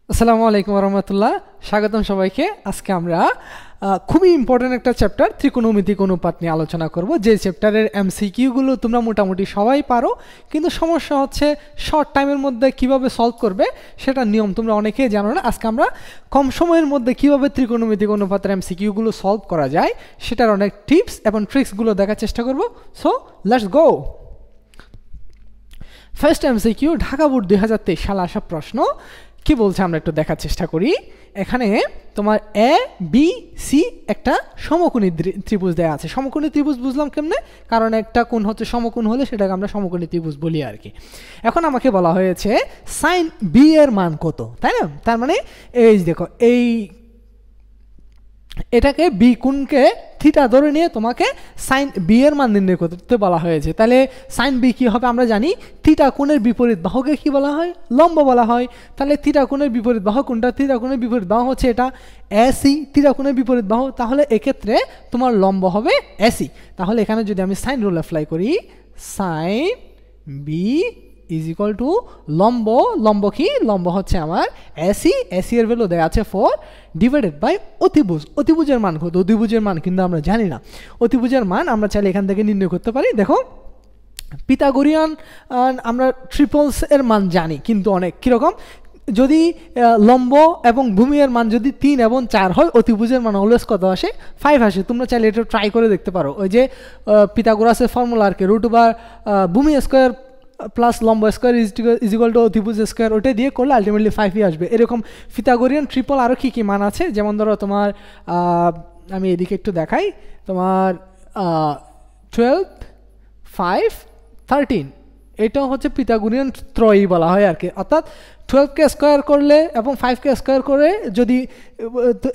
আসসালামু আলাইকুম রহমতুল্লাহ, স্বাগতম সবাইকে। আজকে আমরা খুবই ইম্পর্টেন্ট একটা চ্যাপ্টার ত্রিকোণমিতিক অনুপাত নিয়ে আলোচনা করব। যে চ্যাপ্টারের এমসিকিউগুলো তোমরা মোটামুটি সবাই পারো, কিন্তু সমস্যা হচ্ছে শর্ট টাইমের মধ্যে কিভাবে সলভ করবে সেটা নিয়ম তোমরা অনেকেই জানো না। আজকে আমরা কম সময়ের মধ্যে কিভাবে ত্রিকোণমিতিক অনুপাতের এমসিকিউগুলো সলভ করা যায় সেটার অনেক টিপস এবং ট্রিক্সগুলো দেখার চেষ্টা করব। So let's go. First MCQ, Dhaka board 2023 সালে আসা প্রশ্ন। কি বলছে আমরা একটু দেখার চেষ্টা করি। এখানে তোমার এ বি সি একটা সমকোণী ত্রিভুজ দেওয়া আছে। সমকোণী ত্রিভুজ বুঝলাম কেমনে, কারণ একটা কোণ হচ্ছে সমকোণ হলে সেটাকে আমরা সমকোণী ত্রিভুজ বলি আর কি। এখন আমাকে বলা হয়েছে সাইন বি এর মান কত, তাই না? তার মানে এই দেখো, এটাকে বি কোণকে থিটা ধরে নিয়ে তোমাকে সাইন বি এর মান নির্ণয় করতে বলা হয়েছে। তাহলে সাইন বি কী হবে আমরা জানি, থিটা কোণের বিপরীত বাহুকে কি বলা হয়? লম্ব বলা হয়। তাহলে থিটা কোণের বিপরীত বাহু কোনটা? থিটা কোণের বিপরীত বাহু হচ্ছে এটা এসি, থিটা কোণের বিপরীত বাহু। তাহলে এক্ষেত্রে তোমার লম্ব হবে এসি। তাহলে এখানে যদি আমি সাইন রুল অ্যাপ্লাই করি, sine B is equal to লম্ব, লম্ব কি? লম্ব হচ্ছে আমার এসি, এসি এর ভ্যালু দেওয়া আছে 4 ডিভাইডেড বাই অতিভুজ। অতিভুজের মান কত? অতিভুজের মান কিন্তু আমরা জানি না। অতিভুজের মান আমরা চাইলে এখান থেকে নির্ণয় করতে পারি। দেখো, পিথাগোরিয়ান আমরা ট্রিপলস এর মান জানি, কিন্তু অনেক কীরকম, যদি লম্ব এবং ভূমি এর মান যদি 3 এবং 4 হয়, অতিভুজের মান অলওয়েজ কত আসে? 5 আসে। তোমরা চাইলে এটা ট্রাই করে দেখতে পারো। ওই যে পিথাগোরাসের ফর্মুলা আর কি, রুট ওভার ভূমি স্কোয়ার প্লাস লম্ব স্কোয়ার ইজ ইকুয়াল টু অতিভুজ স্কোয়ার, ওটাই দিয়ে করলে আলটিমেটলি 5ই আসবে। এরকম পিথাগোরিয়ান ট্রিপল আরও কী কী মান আছে, যেমন ধরো তোমার আমি এদিকে একটু দেখাই, তোমার 12, 5, 13, এটাও হচ্ছে পিথাগোরিয়ান ত্রয়ী বলা হয় আর কি। অর্থাৎ 12কে স্কোয়ার করলে এবং 5কে স্কোয়ার করে যদি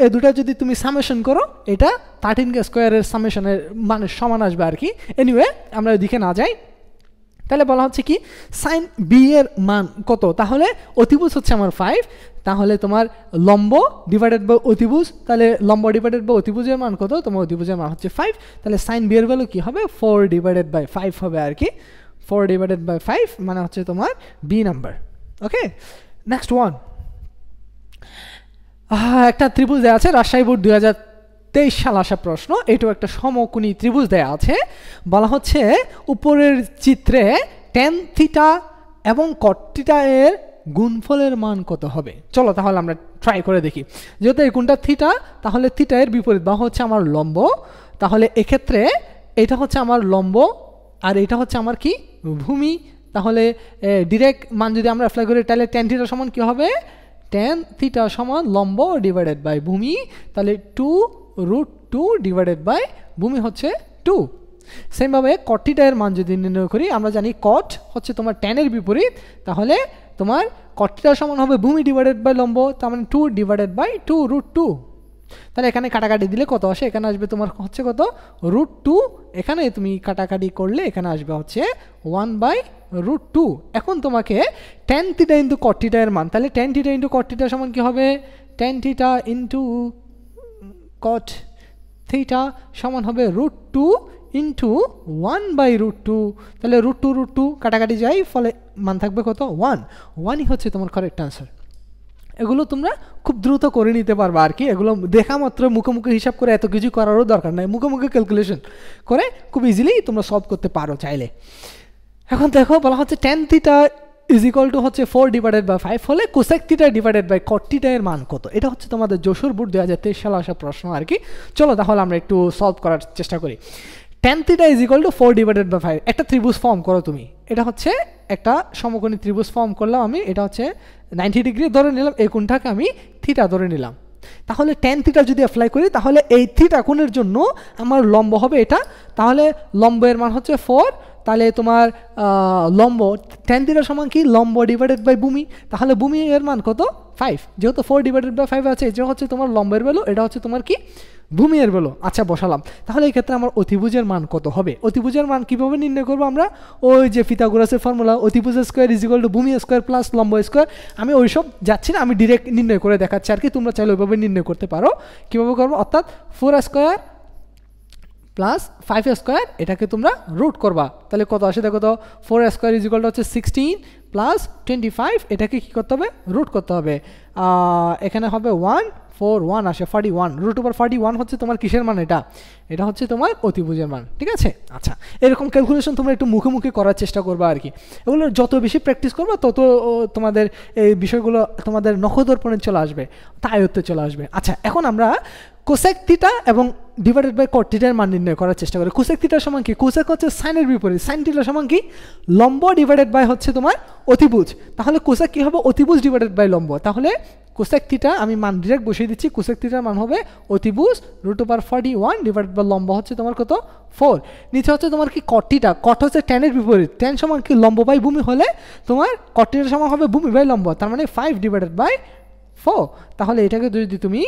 এ দুটা যদি তুমি সামেশন করো, এটা 13কে স্কোয়ারের সামেশনের মানে সমান আসবে আর কি। এনিওয়ে, আমরা ওইদিকে না যাই। তাহলে বলা হচ্ছে কি, সাইন বি এর মান কত? তাহলে অতিভুজ হচ্ছে আমার 5, তাহলে তোমার লম্ব ডিভাইডেড বাই অতিভুজ, তাহলে লম্ব ডিভাইডেড বাই অতিভুজের মান কত? তোমার অতিভুজের মান হচ্ছে 5। তাহলে সাইন বি এর ভ্যালু কী হবে? 4 ডিভাইডেড বাই 5 হবে আর কি। 4 ডিভাইডেড বাই 5 মানে হচ্ছে তোমার বি নাম্বার। ওকে, নেক্সট ওয়ান। একটা ত্রিভুজ দেওয়া আছে, রাজশাহী বোর্ড 2023 সাল আসা প্রশ্ন। এটাও একটা সমকোণী ত্রিভুজ দেওয়া আছে। বলা হচ্ছে উপরের চিত্রে ট্যান থিটা এবং কট থিটা এর গুণফলের মান কত হবে? চলো তাহলে আমরা ট্রাই করে দেখি। যেহেতু এই কোণটা থিটা, তাহলে থিটা এর বিপরীত বাহু হচ্ছে আমার লম্ব। তাহলে এক্ষেত্রে এটা হচ্ছে আমার লম্ব আর এটা হচ্ছে আমার কি? ভূমি। তাহলে ডিরেক্ট মান যদি আমরা অ্যাপ্লাই করি, তাহলে ট্যান থিটা সমান কী হবে? ট্যান থিটা সমান লম্ব ডিভাইডেড বাই ভূমি। তাহলে 2√2 ডিভাইডেড বাই ভূমি হচ্ছে 2। সেমভাবে কট থিটা এর মান যদি নির্ণয় করি, আমরা জানি কট হচ্ছে তোমার ট্যানের বিপরীত। তাহলে তোমার কট থিটা সমান হবে ভূমি ডিভাইডেড বাই লম্ব, তার মানে 2 ডিভাইডেড বাই 2√2। তাহলে এখানে কাটাকাটি দিলে কত আসে? এখানে আসবে তোমার হচ্ছে কত? √2। এখানে তুমি কাটাকাটি করলে এখানে আসবে হচ্ছে 1/√2। এখন তোমাকে tan theta into cot theta এর মান, তাহলে tan theta into cot theta সমান কী হবে? Tan theta into cot theta সমান হবে √2 ইন্টু 1/√2। তাহলে √2 কাটাকাটি যায়, ফলে মান থাকবে কত? 1ই হচ্ছে তোমার কারেক্ট আনসার। এগুলো তোমরা খুব দ্রুত করে নিতে পারবে আর কি। এগুলো দেখা মাত্র মুখে হিসাব করে এত কিছু করারও দরকার নাই, মুখে ক্যালকুলেশন করে খুব ইজিলি তোমরা সলভ করতে পারো চাইলে। এখন দেখো, বলা হচ্ছে tan theta is equal to হচ্ছে 4 ডিভাইডেড বাই 5 হলে cosec theta divided by cot theta এর মান কত? এটা হচ্ছে তোমাদের যশোর বোর্ড 2023 সালে আসা প্রশ্ন আর কি। চলো তাহলে আমরা একটু সলভ করার চেষ্টা করি। Tan theta is equal to 4 divided by 5। একটা ত্রিভুজ ফর্ম করো তুমি। এটা হচ্ছে একটা সমকোণী ত্রিভুজ ফর্ম করলাম আমি। এটা হচ্ছে 90 ডিগ্রি ধরে নিলাম, এই কোণটাকে আমি থিটা ধরে নিলাম। তাহলে ট্যান থিটা যদি অ্যাপ্লাই করি, তাহলে এই থিটা কোণের জন্য আমার লম্ব হবে এটা। তাহলে লম্বের মান হচ্ছে 4। তাহলে তোমার লম্ব ট্যান থিটা সমান কি? লম্ব ডিভাইডেড বাই ভূমি। তাহলে ভূমি এর মান কত? 5। যেহেতু 4 ডিভাইডেড বাই 5 আছে, এটা হচ্ছে তোমার লম্বের ভ্যালু, এটা হচ্ছে তোমার কি? ভূমি এর ভ্যালু। আচ্ছা, বসালাম। তাহলে এই ক্ষেত্রে আমার অতিভুজের মান কত হবে? অতিভুজের মান কীভাবে নির্ণয় করবো আমরা? ওই যে পিথাগোরাসের ফর্মুলা, অতিভুজ স্কোয়ার ইজ ইকুয়াল টু ভূমি স্কোয়ার প্লাস লম্ব স্কোয়ার। আমি ওইসব যাচ্ছি না, আমি ডিরেক্ট নির্ণয় করে দেখাচ্ছি আর কি। তোমরা চাইলে ওইভাবে নির্ণয় করতে পারো। কীভাবে করবো? অর্থাৎ 4 স্কোয়ার প্লাস 5 স্কোয়ার, এটাকে তোমরা রুট করবা, তাহলে কত আসে দেখো তো, 4 স্কোয়ার ইজ ইকুয়াল টু হচ্ছে 16 প্লাস 25, এটাকে কী করতে হবে, রুট করতে হবে। এখানে হবে 141 আসে 41, রুট ওভার 41 হচ্ছে তোমার কিসের মান, এটা হচ্ছে তোমার অতিভুজের মান, ঠিক আছে। আচ্ছা, এরকম ক্যালকুলেশন তোমরা একটু মুখে মুখে করার চেষ্টা করবা আর কি। এগুলো যত বেশি প্র্যাকটিস করবা তত তোমাদের এই বিষয়গুলো তোমাদের নখদর্পণে চলে আসবে, আয়ত্তে চলে আসবে। আচ্ছা, এখন আমরা কোসেক থিটা এবং ডিভাইডেড বাই কট থিটার মান নির্ণয় করার চেষ্টা করি। কোসেক থিটার সমান কি, কোসেক হচ্ছে সাইনের বিপরীত, সাইন থিটার সমান কি, লম্ব ডিভাইডেড বাই হচ্ছে তোমার অতিভুজ। তাহলে কোসেক কি হবে, অতিভুজ ডিভাইডেড বাই লম্ব। তাহলে কোসেক থিটা আমি মান ডিরেক্ট বসিয়ে দিচ্ছি, কোসেক থিটার মান হবে অতিভুজ রুট ওভার 41 ডিভাইডেড বাই লম্ব হচ্ছে তোমার কত, 4। নিচে হচ্ছে তোমার কি কট থিটা, কট হচ্ছে ট্যানের বিপরীত, ট্যান সমান কি লম্ব বাই ভূমি হলে তোমার কট থিটার সমান হবে ভূমি বাই লম্ব, তার মানে 5 ডিভাইডেড বাই 4। তাহলে এটাকে যদি তুমি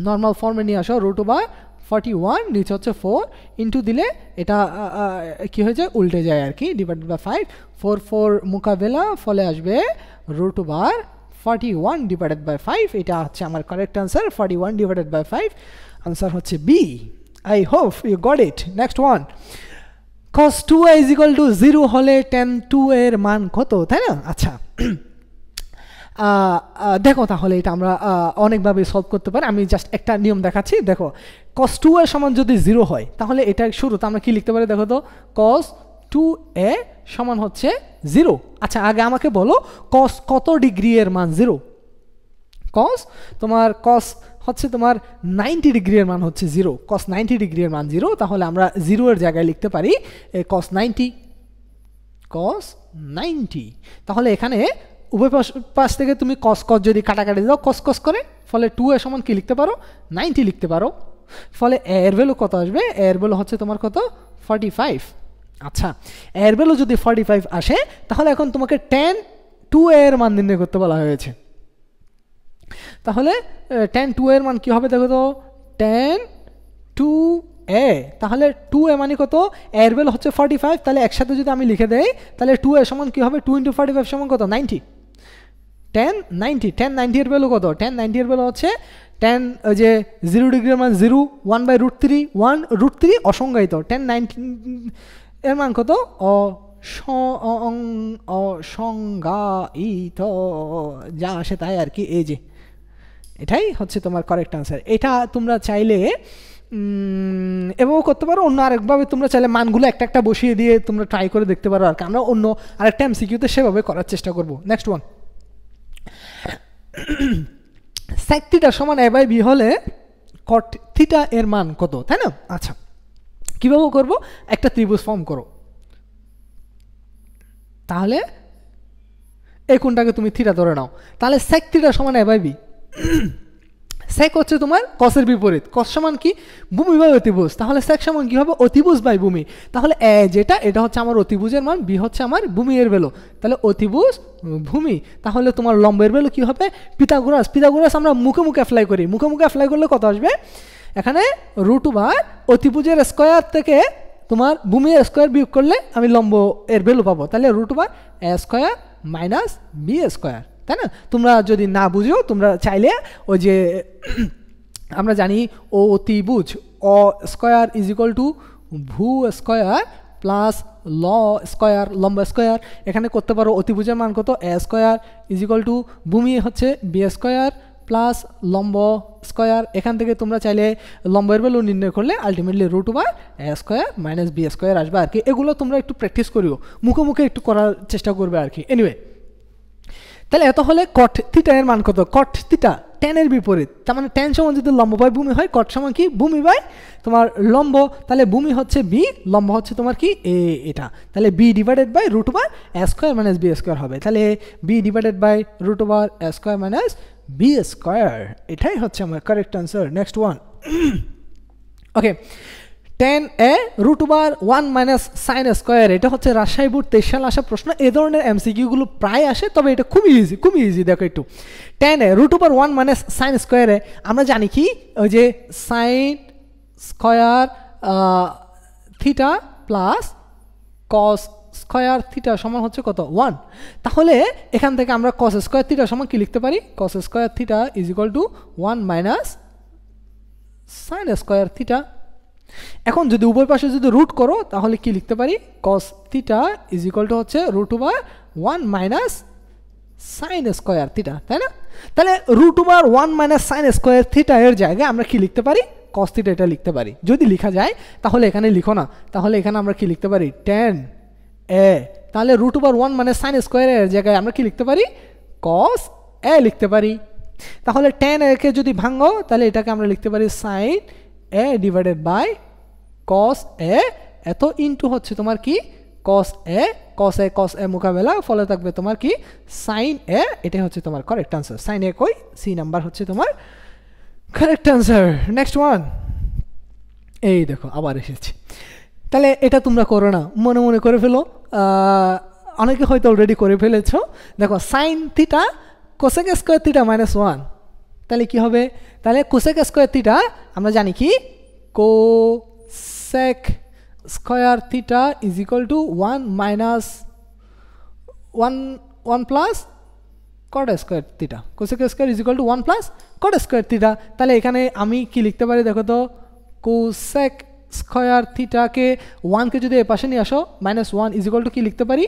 নর্মাল ফর্মে নিয়ে আসো, রুট ওভার 41 নিচে হচ্ছে 4 ইন্টু দিলে এটা কি হয়ে যায়, উল্টে যায় আর কি, ডিভাইডেড বাই 5, 4 4 মোকাবেলা, ফলে আসবে রুট ওভার 41 ডিভাইডেড বাই 5। এটা হচ্ছে আমার correct answer, 41 divided by 5, answer হচ্ছে B. I hope you got it. Next one, cos 2a is equal to 0 হলে tan 2 এর মান কত, তাই না? আচ্ছা, দেখো তাহলে এটা আমরা অনেকভাবে সলভ করতে পারি, আমি জাস্ট একটা নিয়ম দেখাচ্ছি। দেখো, cos 2 এর সমান যদি 0 হয় তাহলে এটা শুরুতে আমরা কি লিখতে পারি, দেখো তো, cos 2a সমান হচ্ছে 0। আচ্ছা, আগে আমাকে বলো cos কত ডিগ্রি এর মান 0? cos তোমার cos হচ্ছে তোমার 90 ডিগ্রি এর মান হচ্ছে 0, cos 90 ডিগ্রি এর মান 0। তাহলে আমরা 0 এর জায়গায় লিখতে পারি cos 90, cos 90। তাহলে এখানে উভয় পাশ থেকে তুমি cos cos যদি কাটাকাটি দাও, cos cos করে, ফলে 2 এর সমান কি লিখতে পারো, 90 লিখতে পারো। ফলে এর ভ্যালু কত আসবে, এর ভ্যালু হচ্ছে তোমার কত, 45। আচ্ছা, এর ভ্যালু যদি 45 আসে তাহলে এখন তোমাকে tan 2 এর মান নির্ণয় করতে বলা হয়েছে। তাহলে tan 2 এর মান কি হবে, দেখো তো, tan 2a, তাহলে 2a মানে কত, এর ভ্যালু হচ্ছে 45, তাহলে একসাথে যদি আমি লিখে দেই তাহলে 2a সমান কি হবে, 2 × 45 সমান কত, 90। tan 90 এর ভ্যালু কত, tan 90 এর ভ্যালু হচ্ছে tan যে 0 ডিগ্রির মান 0, 1/√3, 1√3 অসংজ্ঞায়িত, tan 90 এর মান কত, অসংজ্ঞায়িত, যা আসে তাই আর কি। এই যে এটাই হচ্ছে তোমার কারেক্ট আনসার। এটা তোমরা চাইলে এভাবেও করতে পারো, অন্য আরেকভাবে তোমরা চাইলে মানগুলো একটা একটা বসিয়ে দিয়ে তোমরা ট্রাই করে দেখতে পারো আর কি। আমরা অন্য আরেকটা এমসিকিউতে সেভাবে করার চেষ্টা করব। নেক্সট ওয়ান, sec থিটা সমান a/b হলে cot থিটা এর মান কত, তাই না? আচ্ছা, কীভাবে করবো, একটা ত্রিভুজ ফর্ম করো, তাহলে এই কোণটাকে তুমি থিটা ধরে নাও, তাহলে sec থিটা সমান a/b। sec হচ্ছে তোমার cos-এর বিপরীত, cos সমান কি, ভূমি বাই অতিভুজ, তাহলে sec সমান কি হবে, অতিভুজ বাই ভূমি। তাহলে a যেটা, এটা হচ্ছে আমার অতিভুজের মান, b হচ্ছে আমার ভূমি এর ভ্যালু, তাহলে অতিভুজ ভূমি। তাহলে তোমার লম্বের ভ্যালু কি হবে, পিথাগোরাস আমরা মুখে মুখে অ্যাপ্লাই করি, মুখে মুখে অ্যাপ্লাই করলে কত আসবে, এখানে রুট ওভার অতিভুজের স্কোয়ার থেকে তোমার ভূমির স্কোয়ার বিয়োগ করলে আমি লম্ব এর ভ্যালু পাবো, তাহলে root over a square minus b square, তাই না? তোমরা যদি না বুঝো তোমরা চাইলে ওই যে আমরা জানি ও অতিভুজ, অ স্কোয়ার ইজ ইকুয়াল টু ভূ স্কোয়ার প্লাস ল স্কোয়ার লম্ব স্কোয়ার, এখানে করতে পারো অতিভুজের মান কত, a square is equal to ভূমি হচ্ছে b স্কোয়ার প্লাস লম্ব স্কোয়ার। এখান থেকে তোমরা চাইলে লম্বের ভ্যালু নির্ণয় করলে ultimately root over a square minus b square আসবে আর কি। এগুলো তোমরা একটু প্র্যাকটিস করিও, মুখে মুখে একটু করার চেষ্টা করবে আর কি। এনিওয়ে, তাহলে এত হলে cot থিটা এর মান কত, cot থিটা tan এর বিপরীত, তার মানে tan সমান যদি লম্ব বাই ভূমি হয়, cot সমান কি, ভূমি বাই তোমার লম্ব, তাহলে ভূমি হচ্ছে b, লম্ব হচ্ছে তোমার কি এটা, তাহলে b divided by root over a square minus b square হবে, তাহলে b divided by root over a square minus b square, এটাই হচ্ছে আমার correct answer. Next one, okay, tan a root over 1 minus sine square, এটা হচ্ছে Rajshahi board 23 সালে আসা প্রশ্ন। এ ধরনের এমসিকিউগুলো প্রায় আসে, তবে এটা খুবই ইজি। দেখো একটু, tan a root over 1 minus sine স্কোয়ারে আমরা জানি কি, ওই যে sine square theta plus cos square theta সমান হচ্ছে কত, 1। তাহলে এখান থেকে আমরা কস স্কোয়ার থিটা সমান কি লিখতে পারি, কস square theta is equal to 1 minus sine square theta. এখন যদি উভয় পাশে যদি রুট করো তাহলে কি লিখতে পারি cos theta is equal to হচ্ছে √1 মাইনাস সাইন স্কোয়ার থিটা, তাই না? তাহলে √1 মাইনাস সাইন স্কোয়ার থিটা এর জায়গায় আমরা কি লিখতে পারি cos থিটা এটা লিখতে পারি। যদি লেখা যায় তাহলে এখানে লিখো না, তাহলে এখানে আমরা কি লিখতে পারি tan a, তাহলে √1 মাইনাস সাইন স্কোয়ারের জায়গায় আমরা কি লিখতে পারি cos a লিখতে পারি। তাহলে tan a কে যদি ভাঙো তাহলে এটাকে আমরা লিখতে পারি sin a divided by cos a, এত ইনটু হচ্ছে তোমার কি cos a মোকাবেলা, ফলে থাকবে তোমার কি sin a, এটাই হচ্ছে তোমার কারেক্ট আনসার। sin a কই, সি নাম্বার হচ্ছে তোমার কারেক্ট আনসার। নেক্সট ওয়ান, এই দেখো আবার এসেছে। তাহলে এটা তোমরা করো না, মনে মনে করে ফেলো, অনেকে হয়তো অলরেডি করে ফেলেছো। দেখো sin theta cosec square theta -1, তাহলে কি হবে? তাহলে cosec স্কয়ার থিটা আমরা জানি কি cosec square theta is equal to 1 minus 1 plus cot square theta, cosec square is equal to 1 plus cot square theta. তাহলে এখানে আমি কি লিখতে পারি দেখো তো, cosec স্কয়ার থিটাকে 1 কে যদি এ পাশে নিয়ে আসো -1 ইজ ইকুয়াল টু কি লিখতে পারি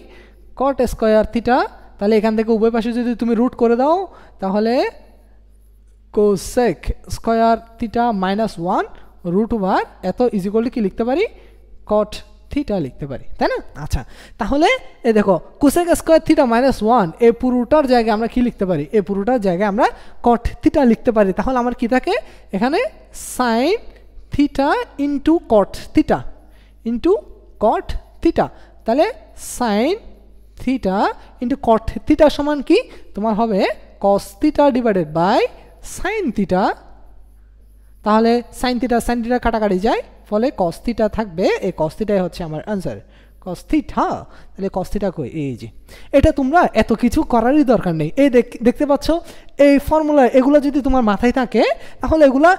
cot স্কয়ার থিটা। তাহলে এখান থেকে উভয় পাশে যদি তুমি রুট করে দাও তাহলে cosec স্কয়ার থিটা -1 √1 এত ইজ ইকুয়াল টু কি লিখতে পারি cot থিটা লিখতে পারি, তাই না? আচ্ছা, তাহলে এ দেখো cosec স্কয়ার থিটা -1 এই পুরোটার জায়গায় আমরা কি লিখতে পারি, এই পুরোটার জায়গায় আমরা cot থিটা লিখতে পারি। তাহলে আমার কি থাকে এখানে sin theta into cot theta into cot theta. তাহলে sin theta into cot theta সমান কি তোমার হবে cos theta divided by sin theta. তাহলে sin থিটা কাটাকাটি যায়, ফলে cos থিটা থাকবে, এই cos থিটাই হচ্ছে আমার আনসার cos থিটা। তাহলে cos থিটা কই, এই যে। এটা তোমরা এত কিছু করারই দরকার নেই, এই দেখতে পাচ্ছ এই ফর্মুলা, এগুলো যদি তোমার মাথায় থাকে তাহলে এগুলা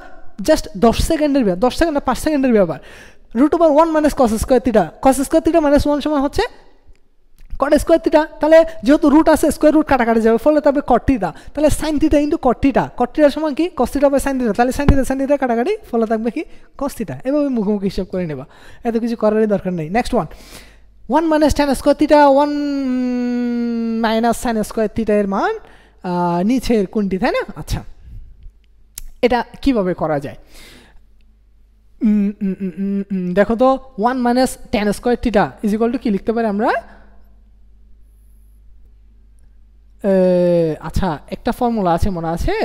জাস্ট 10 সেকেন্ডের ব্যাপার, 10 সেকেন্ড না 5 সেকেন্ডের ব্যাপার। √1 minus cos square theta, cos square theta -1 সমান হচ্ছে cot স্কয়ার থিটা। তাহলে যেহেতু রুট আছে স্কয়ার রুট কাটাকাটি যাবে, ফলে তবে cot থিটা। তাহলে sin theta into cot theta, cot থিটার সমান কি cos theta by sin theta. তাহলে sin থিটা কাটাকাটি, ফলে থাকবে কি cos থিটা। এভাবে মুখোমুখি হিসাব করে নেবা, এত কিছু করারই দরকার নেই। Next one, 1 minus tan square theta 1 minus sin square theta এর মান নিচের কোনটি, তাই না? আচ্ছা, এটা কিভাবে করা যায় দেখো তো, 1 minus tan square theta is equal two কি লিখতে পারি আমরা, আচ্ছা একটা ফর্মুলা আছে মনে আছে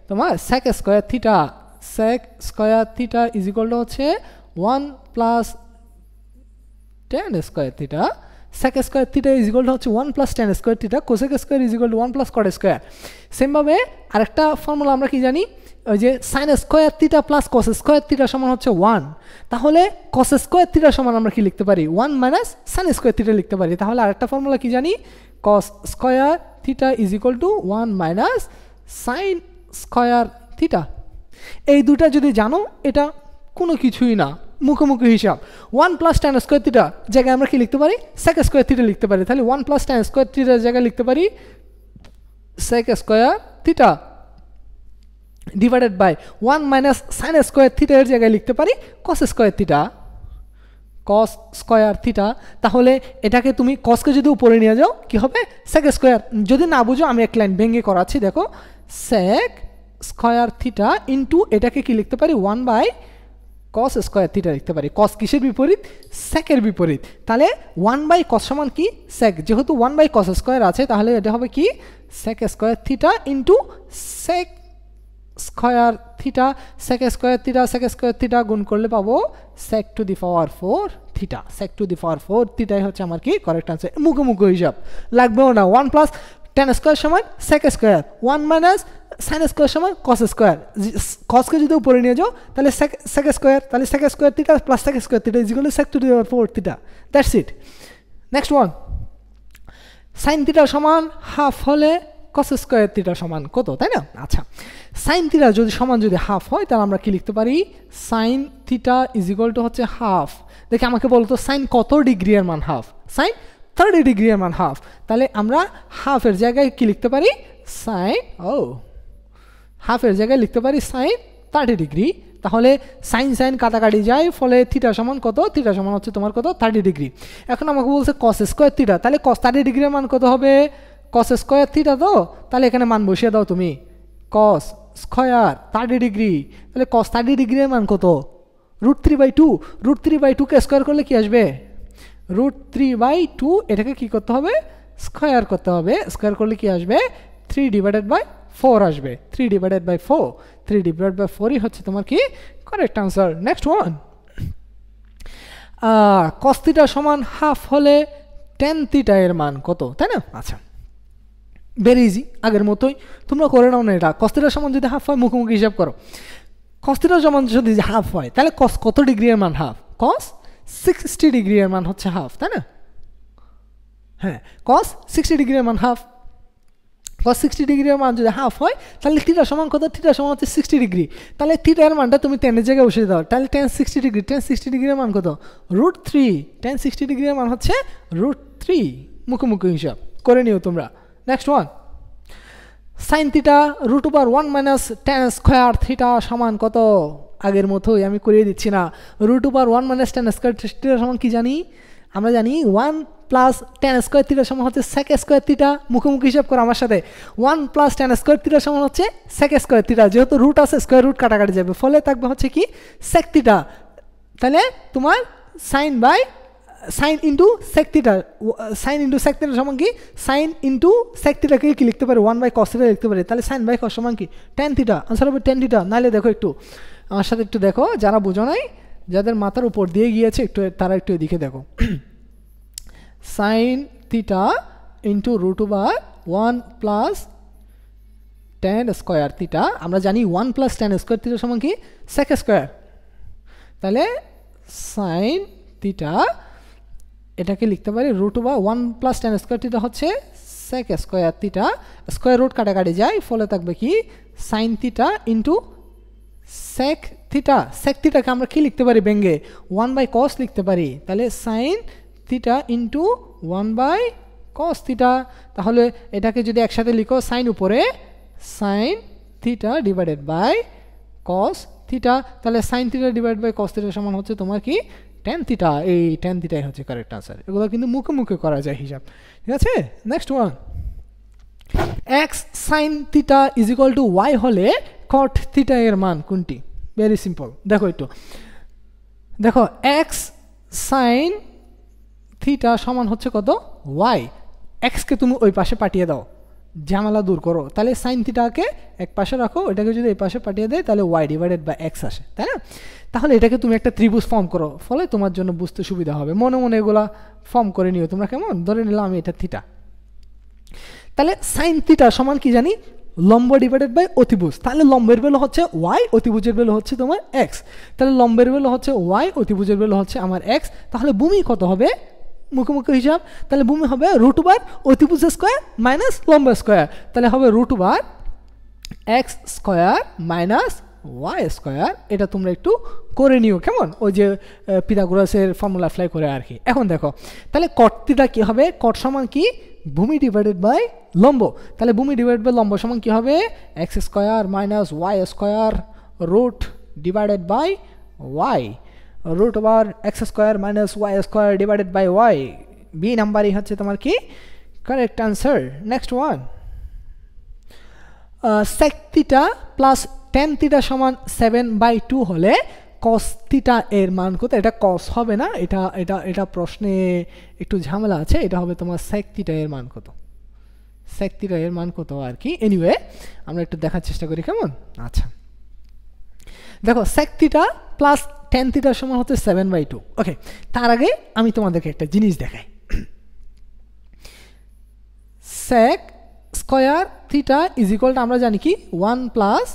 তোমার, sec square theta is equal to হচ্ছে 1 plus tan square theta, sec square theta is equal to হচ্ছে 1 plus tan square theta, cosec square is equal to 1 plus cot square. সেমভাবে আরেকটা ফর্মুলা আমরা কি জানি, ওই যে sin square theta plus cos square theta সমান হচ্ছে 1। তাহলে cos স্কয়ার থিটা সমান আমরা কি লিখতে পারি 1 মাইনাস sin স্কয়ার থিটা লিখতে পারি। তাহলে আরেকটা ফর্মুলা কি জানি, cos square theta is equal to 1 minus sin square theta. এই দুটা যদি জানো এটা কোনো কিছুই না, মুখোমুখি হিসাব। 1 প্লাস tan স্কয়ার থিটা জায়গায় আমরা কি লিখতে পারি sec স্কয়ার থিটা লিখতে পারি। তাহলে 1 প্লাস tan স্কয়ার থিটার জায়গায় লিখতে পারি sec square theta divided by 1 minus sin square theta এর জায়গায় লিখতে পারি cos square theta, cos square theta. তাহলে এটাকে তুমি cosকে যদি উপরে নিয়ে যাও কি হবে sec স্কয়ার। যদি না বুঝো আমি এক লাইন ভেঙে করাচ্ছি, দেখো sec স্কয়ার থিটা ইন্টু এটাকে কি লিখতে পারি 1 বাই cos স্কয়ার থিটা লিখতে পারি। cos কিসের বিপরীত, সেকের বিপরীত। তাহলে 1 বাই cos সমান কি sec, যেহেতু 1 বাই cos স্কয়ার আছে তাহলে এটা হবে কি sec square theta into sec square theta. sec square theta গুণ করলে পাবো sec to the power 4 theta. sec to the power 4 থিটাই হচ্ছে আমার কি কারেক্ট আনসার। মুখোমুখি হিসাব লাগবেও না, 1 প্লাস tan স্কয়ার সমান sec square, 1 minus sin square সমান cos স্কয়ার। cosকে যদি উপরে নিয়ে যাও তাহলে sec স্কয়ার, তাহলে sec square theta plus sec square theta is equal two sec to the power 4 theta. That's it. Next one, sin theta সমান half হলে cos square theta সমান কত, তাই না? আচ্ছা, sin থিটা যদি সমান যদি হাফ হয় তাহলে আমরা কি লিখতে পারি sin theta is equal to হচ্ছে হাফ। দেখে আমাকে বলতো sin কত ডিগ্রি এর মান হাফ, sin 30 ডিগ্রি এর মান হাফ। তাহলে আমরা হাফের জায়গায় কি লিখতে পারি sin, হাফের জায়গায় লিখতে পারি sin 30 ডিগ্রি। তাহলে সাইন সাইন কাটাকাটি যায়, ফলে থিটা সমান কত? থিটা সমান হচ্ছে তোমার কত? 30 ডিগ্রি। এখন আমাকে বলছে কস স্কোয়ার থিটা, তাহলে কস 30 ডিগ্রির মান কত হবে? কস স্কোয়ার থিটা তো, তাহলে এখানে মান বসিয়ে দাও তুমি, কস স্কোয়ার 30 ডিগ্রি, তাহলে কস 30 ডিগ্রির মান কত? √3/2। √3/2 কে স্কোয়ার করলে কি আসবে? √3/2, এটাকে কি করতে হবে? স্কোয়ার করতে হবে। স্কোয়ার করলে কি আসবে? 3/4 আসবে। 3/4, 3/4ই হচ্ছে তোমার কি correct answer. Next one, cos theta সমান হাফ হলে টেন থিটা এর মান কত, তাই না? আচ্ছা, ভেরি ইজি, আগের মতোই তোমরা করে নাও না এটা। কস থিটা সমান যদি হাফ হয়, মুখোমুখি হিসাব করো। কস থিটা সমান যদি হাফ হয়, তাহলে কস কত ডিগ্রি এর মান হাফ? কস 60 ডিগ্রি এর মান হচ্ছে হাফ, তাই না? হ্যাঁ, কস 60 ডিগ্রি এর মান হাফ। কস 60 ডিগ্রি এর মান যদি হাফ হয়, তাহলে থিটা সমান কত? থিটা সমান হচ্ছে 60 ডিগ্রি। তাহলে থিটা এর মানটা তুমি 10 এর জায়গায় বসিয়ে দাও, তাহলে tan 60 ডিগ্রি, tan 60 ডিগ্রি এর মান কত? √3। tan 60 ডিগ্রি এর মান হচ্ছে √3। মুখোমুখি হিসাব করে নিও তোমরা। Next one, sine theta √1 - tan square theta সমান কত? আগের মতোই আমি করিয়ে দিচ্ছি না। √1 - tan স্কোয়ার থিটা সমান কি জানি? আমরা জানি 1 + tan স্কোয়ার থিটা সমান হচ্ছে sec স্কোয়ার থিটা। মুখোমুখি হিসাব করো আমার সাথে। 1 + tan স্কোয়ার থিটা সমান হচ্ছে sec স্কোয়ার থিটা। যেহেতু রুট আছে, স্কোয়ার রুট কাটাকাটি যাবে, ফলে থাকবে হচ্ছে কি sec থিটা। তাহলে তোমার sign into sec theta, sign into sec theta সমান কি? সাইন ইন্টু sec থিটাকে কি লিখতে পারি? 1/cos থিটা লিখতে পারি। তাহলে সাইন বাই cos সমান কি? tan theta. আনসার হবে tan থিটা। নাহলে দেখো, একটু আমার সাথে একটু দেখো, যারা বোঝো নাই, যাদের মাথার উপর দিয়ে গিয়েছে, একটু তারা একটু এদিকে দেখো। Sign theta into √1 + tan square theta, আমরা জানি 1 + tan স্কোয়ার থিটা সমান কি? sec square. তাহলে সাইন থিটা এটাকে লিখতে পারি √1 + tan স্কোয়ার থিটা হচ্ছে sec square theta. Square root কাটাকাটি যায়, ফলে থাকবে কি sine theta into sec theta. sec থিটাকে আমরা কি লিখতে পারি? ব্যঙ্গে 1/cos লিখতে পারি। তাহলে sine theta into 1/cos theta. তাহলে এটাকে যদি একসাথে লিখো, সাইন উপরে sine theta divided by cos theta, তাহলে sine theta divide by cos theta সমান হচ্ছে তোমার কি? tan theta. এই tan থিটাই হচ্ছে কারেক্ট আনসার। এগুলো কিন্তু মুখে মুখে করা যায় হিসাব, ঠিক আছে? Next one, x sin theta = y হলে cot থিটা এর মান কোনটি? ভেরি সিম্পল, দেখো একটু দেখো, x sin থিটা সমান হচ্ছে কত? y। x কে তুমি ওই পাশে পাঠিয়ে দাও, ঝামেলা দূর করো। তাহলে সাইন থিটাকে এক পাশে রাখো, এটাকে যদি এই পাশে পাঠিয়ে দেয়, তাহলে y / x আসে, তাই না? তাহলে এটাকে তুমি একটা ত্রিভুজ ফর্ম করো, ফলে তোমার জন্য বুঝতে সুবিধা হবে। মনে মনে এগুলা ফর্ম করে নিও তোমরা। কেমন? ধরে নিলাম আমি এটা থিটা। তাহলে সাইন থিটা সমান কি জানি? লম্ব ডিভাইডেড বাই অতিভুজ। তাহলে লম্বের ভ্যালু হচ্ছে y, অতিভুজের ভ্যালু হচ্ছে তোমার x। তাহলে লম্বের ভ্যালু হচ্ছে y, অতিভুজের ভ্যালু হচ্ছে আমার x। তাহলে ভূমি কত হবে? মুখোমুখি হিসাব। তাহলে ভূমি হবে √, অতিভুজ স্কোয়ার মাইনাস লম্ব স্কোয়ার। তাহলে হবে √x square minus y square. এটা তোমরা একটু করে নিও, কেমন? ওই যে পিথাগোরাসের ফর্মুলা অ্যাপ্লাই করে আর কি। এখন দেখো, তাহলে cot থিটা কি হবে? cot সমান কি? ভূমি ডিভাইডেড বাই লম্ব। তাহলে ভূমি ডিভাইডেড বাই লম্ব সমান কি হবে? x square minus y square root divided by y। √x square minus y square divided by y। B নাম্বারই হচ্ছে তোমার কি correct answer. Next one, sec theta plus tan theta সমান 7/2 হলে cos থিটা এর মান কত? এটা cos হবে না, এটা এটা এটা প্রশ্নে একটু ঝামেলা আছে। এটা হবে তোমার sec থিটা এর মান কত? sec থিটা এর মান কত আর কি। এনিওয়ে, আমরা একটু দেখার চেষ্টা করি, কেমন? আচ্ছা, দেখো, sec থিটা প্লাস tan থিটার সমান হচ্ছে 7/2। ওকে, তার আগে আমি তোমাদেরকে একটা জিনিস দেখাই। sec স্কোয়ার থিটা = আমরা জানি কি 1 +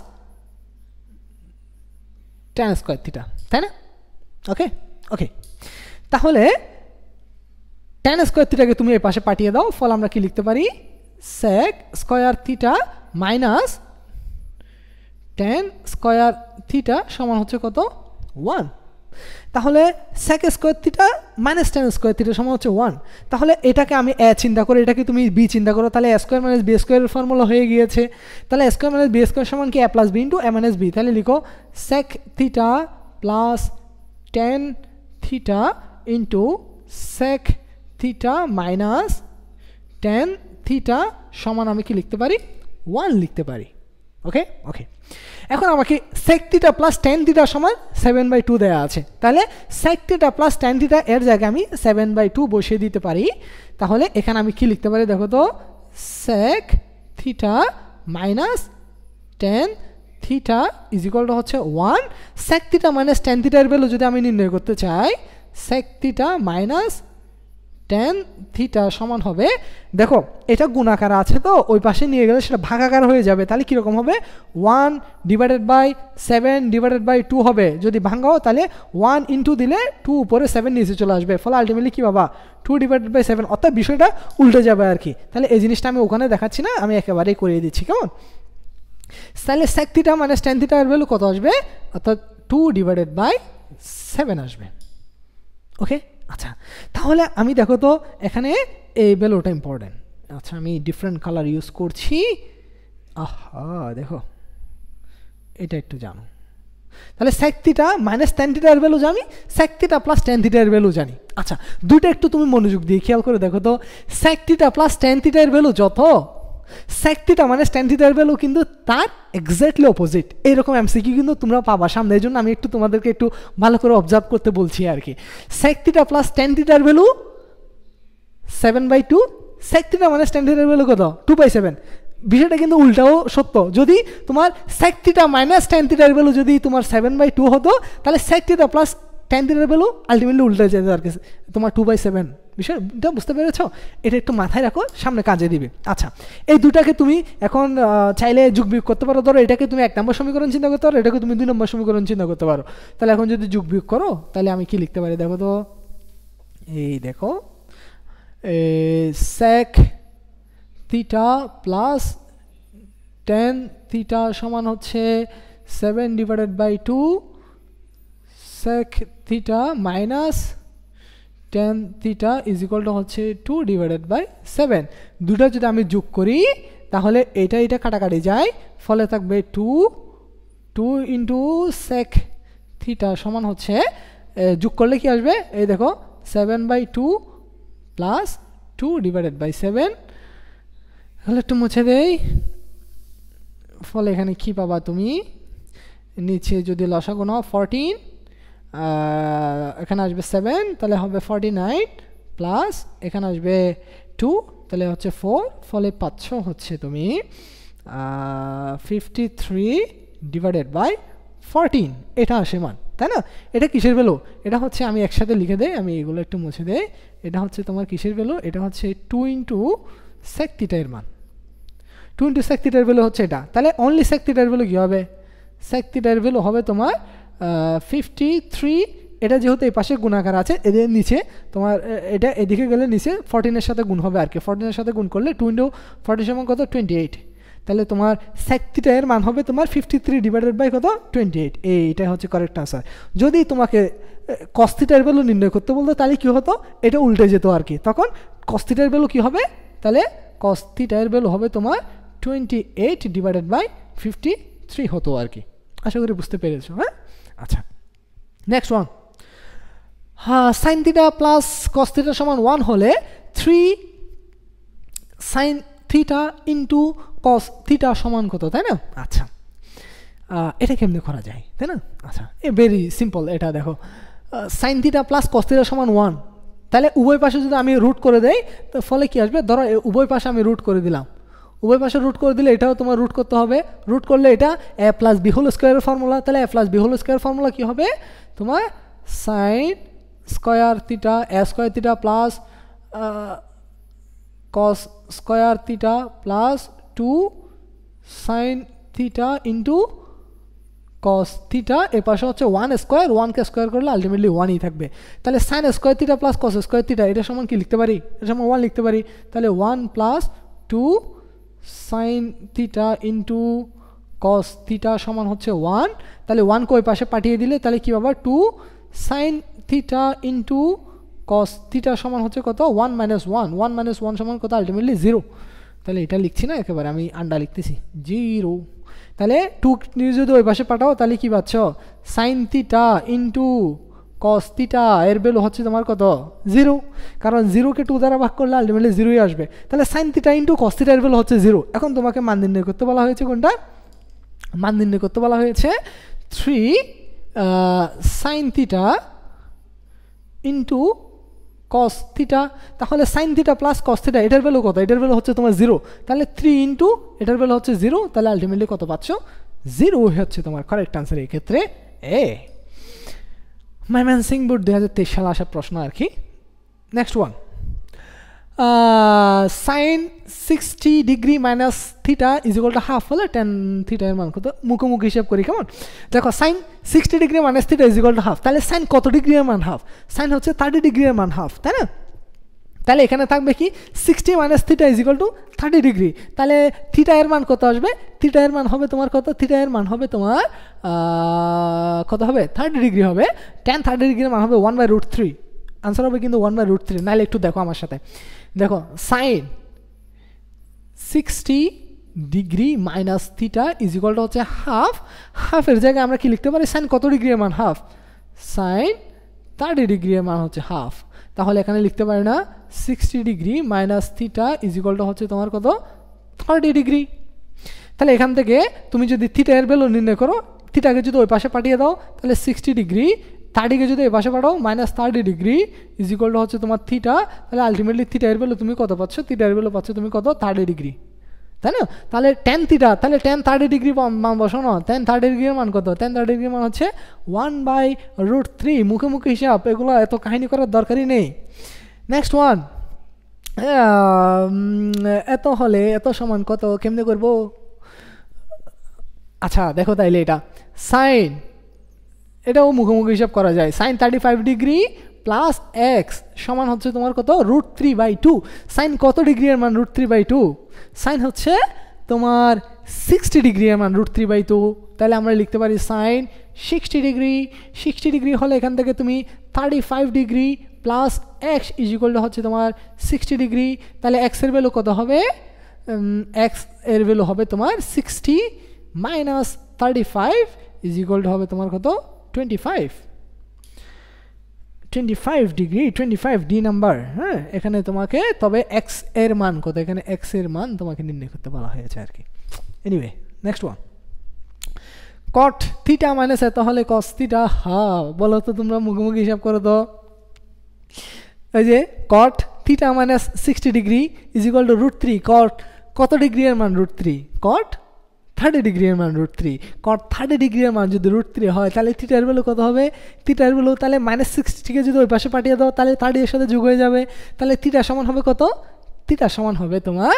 tan স্কোয়ার থিটা, তাই না? ওকে ওকে, তাহলে tan স্কোয়ার থিটাকে তুমি এই পাশে পাঠিয়ে দাও, ফলে আমরা কি লিখতে পারি? sec square theta minus tan square theta সমান হচ্ছে কত? 1। তাহলে sec square theta minus tan square theta সমান হচ্ছে 1। তাহলে এটাকে আমি a চিন্তা করে, এটাকে তুমি b চিন্তা করো, তাহলে a স্কোয়ার মাইনাস b স্কোয়ারের ফর্মুলা হয়ে গিয়েছে। তাহলে a square minus b square সমান কি a plus b into a minus b। তাহলে লিখো sec theta plus tan theta into sec theta minus tan theta সমান আমি কি লিখতে পারি, 1 লিখতে পারি। ওকে ওকে, এখন আমাকে sec theta plus tan theta সমান 7/2 দেওয়া আছে। তাহলে sec theta plus tan theta এর জায়গায় আমি 7/2 বসিয়ে দিতে পারি। তাহলে এখানে আমি কি লিখতে পারি দেখো তো, sec theta minus tan theta is equal to হচ্ছে 1। sec থিটা মাইনাস tan থিটার ভ্যালু যদি আমি নির্ণয় করতে চাই, sec theta minus tan theta সমান হবে, দেখো এটা গুণাকার আছে তো ওই পাশে নিয়ে গেলে সেটা ভাগাকার হয়ে যাবে। তাহলে কীরকম হবে, 1/7/2 হবে। যদি ভাঙাও তাহলে 1 ইন্টু দিলে 2 উপরে 7 নিচে চলে আসবে, ফলে আলটিমেটলি কী পাবা 2/7, অর্থাৎ বিষয়টা উল্টে যাবে আর কি। তাহলে এই জিনিসটা আমি ওখানে দেখাচ্ছি না, আমি একেবারেই করিয়ে দিচ্ছি, কেমন? তাহলে sec থিটা মাইনাস tan থিটার ভ্যালু কত আসবে, অর্থাৎ 2/7 আসবে। ওকে, আচ্ছা তাহলে আমি দেখো তো এখানে এই ভ্যালুটা ইম্পর্টেন্ট। আচ্ছা আমি ডিফারেন্ট কালার ইউজ করছি। আহা দেখো এটা একটু জানো, তাহলে sec থিটা মাইনাস tan থিটার ভ্যালু জানি, sec থিটা প্লাস tan থিটার ভ্যালু জানি। আচ্ছা দুইটা একটু তুমি মনোযোগ দিয়ে খেয়াল করে দেখো তো, sec থিটা প্লাস tan থিটার ভ্যালু যত, sec থিটা মাইনাস tan থিটার ভ্যালু কিন্তু তার এক্স্যাক্টলি অপোজিট। এইরকম এমসিকিউ কিন্তু তোমরা পাবা সামনে, এই জন্য আমি একটু তোমাদেরকে একটু ভালো করে অবজার্ভ করতে বলছি আর কি। sec থিটা প্লাস tan থিটার value 7/2, sec theta minus tan থিটার ভ্যালু কত, 2/7। বিষয়টা কিন্তু উল্টাও সত্য। যদি তোমার sec থিটা মাইনাস tan থিটার ভ্যালু যদি তোমার 7/2 হতো, তাহলে sec থিটা প্লাস tan থিটার ভ্যালু আলটিমেটলি উল্টে যেত আর কি, তোমার 2/7। বিষয়টা বুঝতে পেরেছ? এটা একটু মাথায় রাখো, সামনে কাজে দিবে। আচ্ছা এই দুটাকে তুমি এখন চাইলে যোগ বিয়োগ করতে পারো। ধরো এটাকে তুমি 1 নম্বর সমীকরণ চিন্তা করতে পারো, এটাকে তুমি 2 নম্বর সমীকরণ চিন্তা করতে পারো। তাহলে এখন যদি যোগ বিয়োগ করো তাহলে আমি কি লিখতে পারি দেখো তো, এই দেখো sec theta plus tan theta সমান হচ্ছে 7/2 sec theta minus tan theta is equal to হচ্ছে 2/7। দুটো যদি আমি যোগ করি তাহলে এটা কাটাকাটি যায়, ফলে থাকবে 2 ইন্টু sec থিটা সমান হচ্ছে, যোগ করলে কি আসবে, এই দেখো 7/2 প্লাস 2/7। তাহলে একটু মুছে দেই, ফলে এখানে কি পাবা তুমি, নিচে যদি লসাগু নাও 14, এখানে আসবে 7, তাহলে হবে 49 প্লাস এখানে আসবে 2, তাহলে হচ্ছে 4, ফলে পাচ্ছ হচ্ছে তুমি 53/14। এটা আসে মান, তাই না? এটা কিসের ভ্যালু, এটা হচ্ছে আমি একসাথে লিখে দেই, আমি এগুলো একটু মুছে দেই। এটা হচ্ছে তোমার কিসের ভ্যালু, এটা হচ্ছে 2 ইন্টু sec থিটা এর মান। 2 ইন্টু sec থিটার ভ্যালু হচ্ছে এটা। তাহলে অনলি sec থিটার ভ্যালু কী হবে, sec থিটার ভ্যালু হবে তোমার 53। এটা যেহেতু এই পাশে গুণাকার আছে, এদের নিচে তোমার এটা এদিকে গেলে নিচে 14-এর সাথে গুণ হবে আর কি। 14-এর সাথে গুণ করলে 2 ইন্টু 40 সমান কত, 28। তাহলে তোমার sec থিটা এর মান হবে তোমার 53/কত, 28। এইটাই হচ্ছে কারেক্ট আনসার। যদি তোমাকে cos থিটার ভ্যালু নির্ণয় করতে বলতো তাহলে কী হতো, এটা উল্টে যেত আর কি। তখন cos থিটার ভ্যালু কী হবে, তাহলে cos থিটা এর ভ্যালু হবে তোমার 28/53 হতো আর কি। আশা করি বুঝতে পেরেছো, হ্যাঁ? আচ্ছা নেক্সট ওয়ান, হ্যাঁ sign theta plus cos theta সমান 1 হলে 3 sine theta into cos theta সমান কত, তাই না? আচ্ছা এটা কেমনে করা যায়, তাই না? আচ্ছা ভেরি সিম্পল। এটা দেখো sign theta plus cos theta সমান 1, তাহলে উভয় পাশে যদি আমি রুট করে দেই তো ফলে কি আসবে, ধরো উভয় পাশে আমি রুট করে দিলাম, উভয় পাশে রুট করে দিলে এটাও তোমার রুট করতে হবে। রুট করলে এটা a প্লাস বি হোল স্কোয়ারের ফর্মুলা, তাহলে a plus B whole square formula কী হবে তোমার, sine square theta a square theta plus cos square theta plus 2 sine theta into cos theta. এ পাশে হচ্ছে 1 স্কোয়ার, 1কে স্কোয়ার করলে আলটিমেটলি 1ই থাকবে। তাহলে sine square theta plus cos square theta এটা সমান কি লিখতে পারি, এটা সমান 1 লিখতে পারি। তাহলে 1 plus 2 sine theta into cos theta সমান হচ্ছে 1। তাহলে 1কে ওই পাশে পাঠিয়ে দিলে তাহলে কী পাবা, 2 sine theta into cos theta সমান হচ্ছে কত 1 - 1, 1 - 1 সমান কত আলটিমেটলি 0। তাহলে এটা লিখছি না, একেবারে আমি আন্ডা লিখতেছি 0। তাহলে 2 যদি ওই পাশে পাঠাও তাহলে কি পাচ্ছ, sign theta into cos theta এর ভ্যালু হচ্ছে তোমার কত 0, কারণ 0কে 2 দ্বারা ভাগ করলে আলটিমেটলি 0ই আসবে। তাহলে sine theta into cos theta এর ভ্যালু হচ্ছে 0। এখন তোমাকে মান নির্ণয় করতে বলা হয়েছে কোনটা, মান নির্ণয় করতে বলা হয়েছে 3 sine theta into cos theta. তাহলে sine theta plus cos theta এটার ভ্যালু কত, এটার ভ্যালু হচ্ছে তোমার 0। তাহলে 3 ইন্টু এটার ভ্যালু হচ্ছে 0, তাহলে আলটিমেটলি কত পাচ্ছ 0 হচ্ছে তোমার কারেক্ট আনসার এই ক্ষেত্রে এ। ময়মনসিংহ বোর্ড 2023 সালে আসা প্রশ্ন আর কি। Next one, sine 60 degree minus theta is equal to half হলে টেন থিটা এর মান কত, মুখোমুখি হিসাব করি কেমন। দেখো sine 60 degree minus theta is equal to half, তাহলে সাইন কত ডিগ্রি এর মান হাফ, সাইন হচ্ছে 30 ডিগ্রি এর মান হাফ, তাই না। তাহলে এখানে থাকবে কি 60 minus theta is equal to 30 degree, তাহলে থিটা এর মান কত আসবে, থিটা এর মান হবে তোমার কত, থিটা এর মান হবে তোমার কত হবে 30 ডিগ্রি হবে, tan 30 ডিগ্রির মান হবে 1/√3, আনসার হবে কিন্তু 1/√3। নাহলে একটু দেখো আমার সাথে, দেখো sine 60 degree minus theta is equal to হচ্ছে হাফ, হাফের জায়গায় আমরা কি লিখতে পারি, সাইন কত ডিগ্রি এর মান হাফ, সাইন 30 ডিগ্রি এর মান হচ্ছে হাফ। তাহলে এখানে লিখতে পারি না 60 degree minus theta is equal to হচ্ছে তোমার কত 30 ডিগ্রি। তাহলে এখান থেকে তুমি যদি থিটা এর ভ্যালু নির্ণয় করো, থিটাকে যদি ওই পাশে পাঠিয়ে দাও তাহলে 60 ডিগ্রি, 30কে যদি এই পাশে পাঠাও minus 30 degree is equal to হচ্ছে তোমার থিটা, তাহলে আলটিমেটলি থিটা এর ভ্যালু তুমি কত পাচ্ছ, থিটা এর ভ্যালু পাচ্ছ তুমি কত 30 ডিগ্রি, তাই না। তাহলে tan থিটা, তাহলে tan 30 ডিগ্রি মান বসো না, tan 30 ডিগ্রির মান কত, tan 30 ডিগ্রির মান হচ্ছে 1/√3, মুখে হিসাব, এগুলো এত কাহিনী করার দরকারই নেই। নেক্সট ওয়ান, এত হলে এত সমান কত কেমনে করবো, আচ্ছা দেখো তাইলে এটা সাইন, এটাও মুখোমুখি হিসাব করা যায়, সাইন 35 ডিগ্রি প্লাস এক্স সমান হচ্ছে তোমার কত √3/2, সাইন কত ডিগ্রি এর মান √3/2, সাইন হচ্ছে তোমার 60 ডিগ্রি এর মান √3/2, তাহলে আমরা লিখতে পারি সাইন 60 ডিগ্রি, 60 ডিগ্রি হলে এখান থেকে তুমি 35 degree plus x is equal to হচ্ছে তোমার 60 ডিগ্রি, তাহলে এক্স এর ভ্যালু কত হবে, এক্স এর ভ্যালু হবে তোমার 60 মাইনাস 35 ইজ ইকুয়াল টু হবে তোমার কত 25 ডিগ্রি, 25 ডি নাম্বার। হ্যাঁ, এখানে তোমাকে তবে এক্স এর মান কত, এখানে এক্স এর মান তোমাকে নির্ণয় করতে বলা হয়েছে আর কি। এনিওয়ে নেক্সট ওয়ান, কট থিটা মাইনাস এত হলে কস থিটা হাফ, বলো তো তোমরা মুখোমুখি হিসাব করো তো, এই যে কট theta minus 60 degree is equal to √3, কট কত ডিগ্রি এর মান √3, কট 30 ডিগ্রি এর মান √3, কট 30 ডিগ্রি এর মান যদি √3 হয় তাহলে থিটার ভ্যালু কত হবে, থিটার ভ্যালু তাহলে -60কে যদি ওই পাশে পাঠিয়ে দাও তাহলে 30 এর সাথে যোগ হয়ে যাবে, তাহলে থিটা সমান হবে কত, থিটা সমান হবে তোমার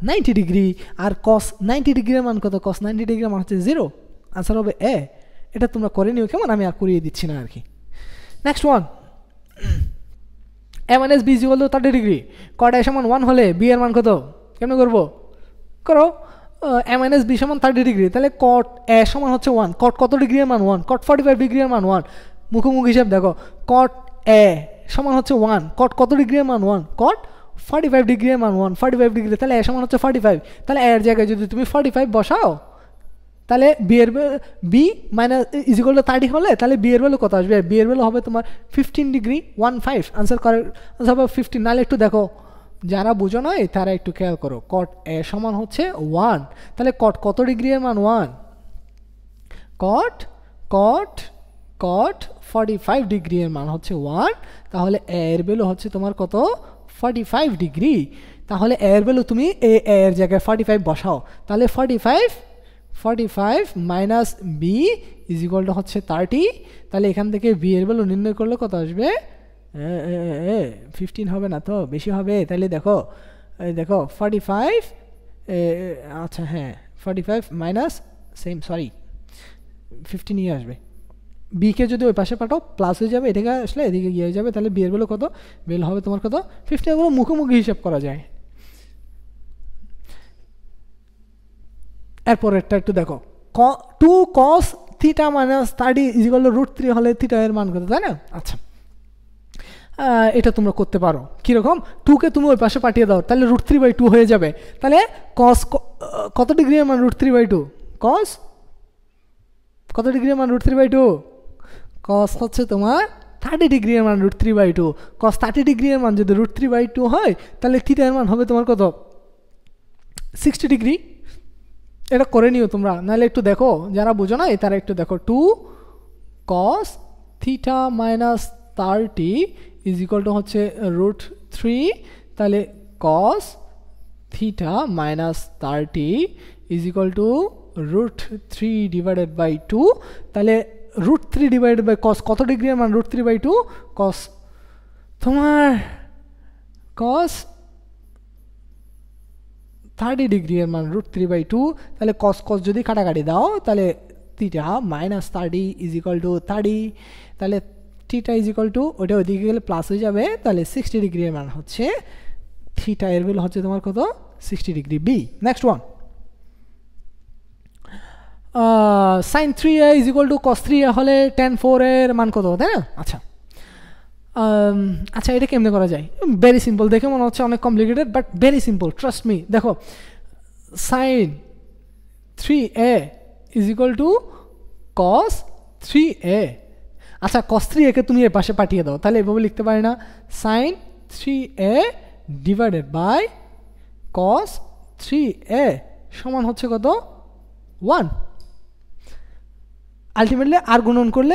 90 ডিগ্রি, আর কস 90 ডিগ্রির মান কত, কস 90 ডিগ্রির মান হচ্ছে 0, আনসার হবে এ। এটা তোমরা করে নিও কেমন, আমি আর করিয়ে দিচ্ছি না আর কি। Next one, a - b = 30 degree, cot a সমান 1 হলে b এর মান কত, কেমন করবো করো, a - b সমান 30 ডিগ্রি, তাহলে কট a সমান হচ্ছে 1, কট কত ডিগ্রি এর মান 1, কট 45 ডিগ্রি এর মান 1, মুখোমুখি হিসাব দেখো, কট a সমান হচ্ছে 1, কট কত ডিগ্রি এর মান 1, কট 45 ডিগ্রি এর মান 1, 45 ডিগ্রি, তাহলে a সমান হচ্ছে 45, তাহলে a এর জায়গায় যদি তুমি 45 বসাও তাহলে B minus is equal to 30 হলে তাহলে বি এর ভ্যালু কত আসবে, বি এর ভ্যালু হবে তোমার 15 ডিগ্রি 15, আনসার করে আনসার হবে 15। নাহলে একটু দেখো, যারা বুঝো নয় তারা একটু খেয়াল করো, কট এ সমান হচ্ছে 1, তাহলে কট কত ডিগ্রি এর মান 1, কট কট কট 45 ডিগ্রি এর মান হচ্ছে 1, তাহলে এর ভ্যালু হচ্ছে তোমার কত 45 ডিগ্রি, তাহলে এর ভ্যালু তুমি এর জায়গায় 45 বসাও, তাহলে 45 minus B is equal to হচ্ছে 30, তাহলে এখান থেকে বি এর ভ্যালু নির্ণয় করলে কত আসবে, 15 হবে না তো, বেশি হবে, তাহলে দেখো দেখো 45, আচ্ছা হ্যাঁ 45 মাইনাস সেম 15 নিয়ে আসবে, বিকে যদি ওই পাশে পাঠাও প্লাস হয়ে যাবে, এদিকে আসলে এদিকে গিয়ে হয়ে যাবে, তাহলে বি এর ভ্যালু কত, বেল হবে তোমার কত 15, এগুলো মুখোমুখি হিসাব করা যায়। এরপর একটা একটু দেখো, 2 cos theta minus 30 is equal to √3 হলে থিটা এর মান কত, তাই না? আচ্ছা, এটা তোমরা করতে পারো। কীরকম? 2কে তুমি ওই পাশে পাঠিয়ে দাও, তাহলে √3/2 হয়ে যাবে। তাহলে কস কত ডিগ্রি এর মান √3/2? কস কত ডিগ্রি এর মান √3/2? কস হচ্ছে তোমার 30 ডিগ্রি এর মান √3/2। কস 30 ডিগ্রি এর মান যদি √3/2 হয়, তাহলে থিটা এর মান হবে তোমার কত? 60 ডিগ্রি। এটা করে নিও তোমরা, নাহলে একটু দেখো, যারা বোঝো না তারা একটু দেখো। 2 cos theta minus 30 is equal to হচ্ছে √3, তাহলে cos theta minus 30 is equal two √3/2। তাহলে √3 cos কত ডিগ্রি এর মান √3/2? cos তোমার cos 30 ডিগ্রি এর মান √3/2। তাহলে cos cos যদি কাটাকাটি দাও, তাহলে theta minus 30 is equal to 30। তাহলে থিটা ইজ ইকুয়াল টু ওটা ওইদিকে গেলে প্লাস হয়ে যাবে, তাহলে 60 ডিগ্রি এর মান হচ্ছে থিটা এর ভ্যালু হচ্ছে তোমার কত? 60 degree. B, next one. sin 3a is equal to cos 3a হলে tan 4 এর মান কত, তাই না? আচ্ছা, আচ্ছা, এটা কেমনে করা যায়? Very simple. দেখে মনে হচ্ছে অনেক complicated, but very simple, trust me. দেখো, sin 3a is equal to cos 3a। আচ্ছা, cos 3a কে তুমি এর পাশে পাঠিয়ে দাও, তাহলে এভাবে লিখতে পারি না? sin 3a divided by cos 3a সমান হচ্ছে কত? 1। আলটিমেটলি আর গুণন করলে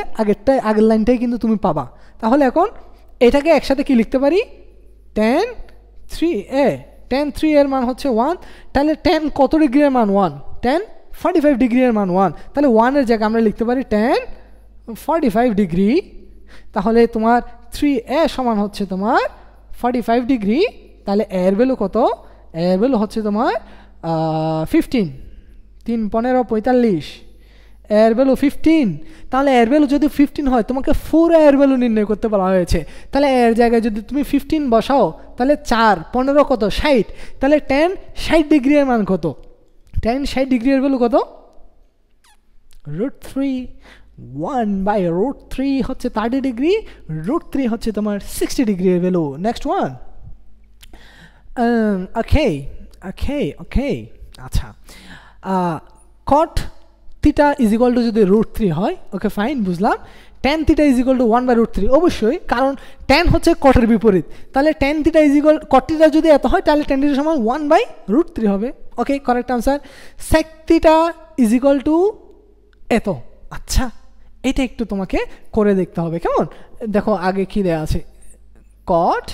আগের লাইনটাই কিন্তু তুমি পাবা। তাহলে এখন এটাকে একসাথে কি লিখতে পারি? tan 3a। tan 3 এর মান হচ্ছে 1। তাহলে tan কত ডিগ্রি এর মান? 1। tan 45 ডিগ্রি এর মান 1। তাহলে 1 এর জায়গায় আমরা লিখতে পারি tan 45 ডিগ্রি। তাহলে তোমার 3a সমান হচ্ছে তোমার 45 ডিগ্রি। তাহলে এর ভ্যালু কত? এর ভ্যালু হচ্ছে তোমার 15। 3 15 45, এর ভ্যালু 15। তাহলে এর ভ্যালু যদি 15 হয়, তোমাকে 4 এর ভ্যালু নির্ণয় করতে বলা হয়েছে। তাহলে এর জায়গায় যদি তুমি 15 বসাও, তাহলে 4 15 কত? 60। তাহলে tan 60 ডিগ্রি এর মান কত? tan 60 ডিগ্রি এর ভ্যালু কত? √3। 1/√3 হচ্ছে 30 ডিগ্রি, √3 হচ্ছে তোমার 60 ডিগ্রি এর ভ্যালু। Next one. ওকে, আচ্ছা, cot theta is equal to যদি √3 হয়, ওকে ফাইন, বুঝলাম। tan theta is equal to 1/√3, অবশ্যই, কারণ tan হচ্ছে কটের বিপরীত। তাহলে tan theta is equal, cot theta যদি এত হয়, তাহলে tan থিটা সমান 1/√3 হবে। Okay, correct answer. sec theta is equal to এত। আচ্ছা, এটা একটু তোমাকে করে দেখতে হবে, কেমন? দেখো আগে কি দেওয়া আছে? cot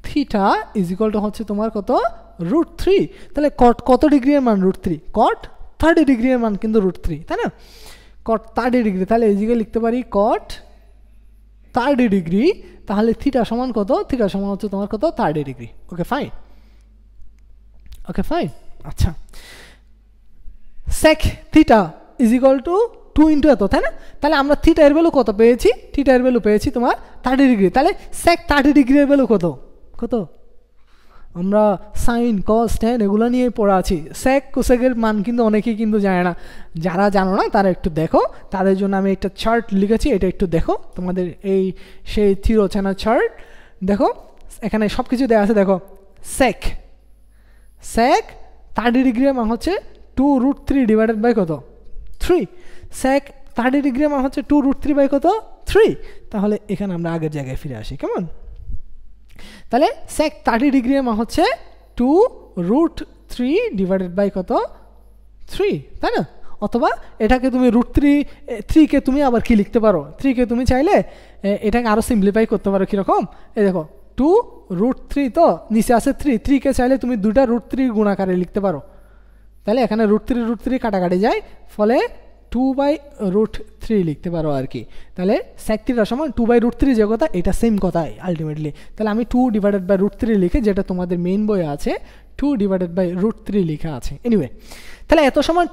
theta is equal to হচ্ছে তোমার কত? √3। তাহলে cot কত ডিগ্রি এর মান? √3। cot 30 ডিগ্রি এর মান কিন্তু √3, তাই না? cot 30 ডিগ্রি, তাহলে এই জায়গায় লিখতে পারি cot 30 ডিগ্রি। তাহলে থিটা সমান কত? থিটা সমান হচ্ছে তোমার কত? 30 ডিগ্রি। ওকে ফাইন, আচ্ছা। sec theta is equal to 2 into এত, তাই না? তাহলে আমরা থিটা এর ভ্যালু কত পেয়েছি? থিটা এর ভ্যালু পেয়েছি তোমার 30 ডিগ্রি। তাহলে sec 30 ডিগ্রি এর ভ্যালু কত? আমরা সাইন কস ট্যান এগুলো নিয়ে পড়া আছি। sec কোসেকের মান কিন্তু অনেকেই কিন্তু জানে না। যারা জানো না তারা একটু দেখো, তাদের জন্য আমি একটা চার্ট লিখেছি, এটা একটু দেখো। তোমাদের সেই থিরোচানা চার্ট দেখো, এখানে সব কিছু দেওয়া আছে। দেখো, sec 30 ডিগ্রি মান হচ্ছে 2√3 ডিভাইডেড বাই কত? 3। sec 30 ডিগ্রি মান হচ্ছে 2√3 বাই কত? 3। তাহলে এখানে আমরা আগের জায়গায় ফিরে আসি, কেমন? তাহলে sec 30 ডিগ্রি মান হচ্ছে 2√3 ডিভাইডেড বাই কত? 3, তাই না? অথবা এটাকে তুমি √3 কে তুমি আবার কি লিখতে পারো? 3 কে তুমি চাইলে এটাকে আরো সিম্পলিফাই করতে পারো। কিরকম? এই দেখো, 2√3 তো নিচে আছে 3 কে চাইলে তুমি দুটা √3 গুণাকারে লিখতে পারো। তাহলে এখানে √3 কাটাকাটি যায়, ফলে 2/√3 লিখতে পারো আর কি। তাহলে sec থিটা সমান 2/√3 যে কথা, এটা সেম কথাই আলটিমেটলি। তাহলে আমি 2 ডিভাইডেড বাই √3 লিখে, যেটা তোমাদের মেইন বইয়ে আছে 2 ডিভাইডেড বাই √3 লেখা আছে। এনিওয়ে, তাহলে এত সমান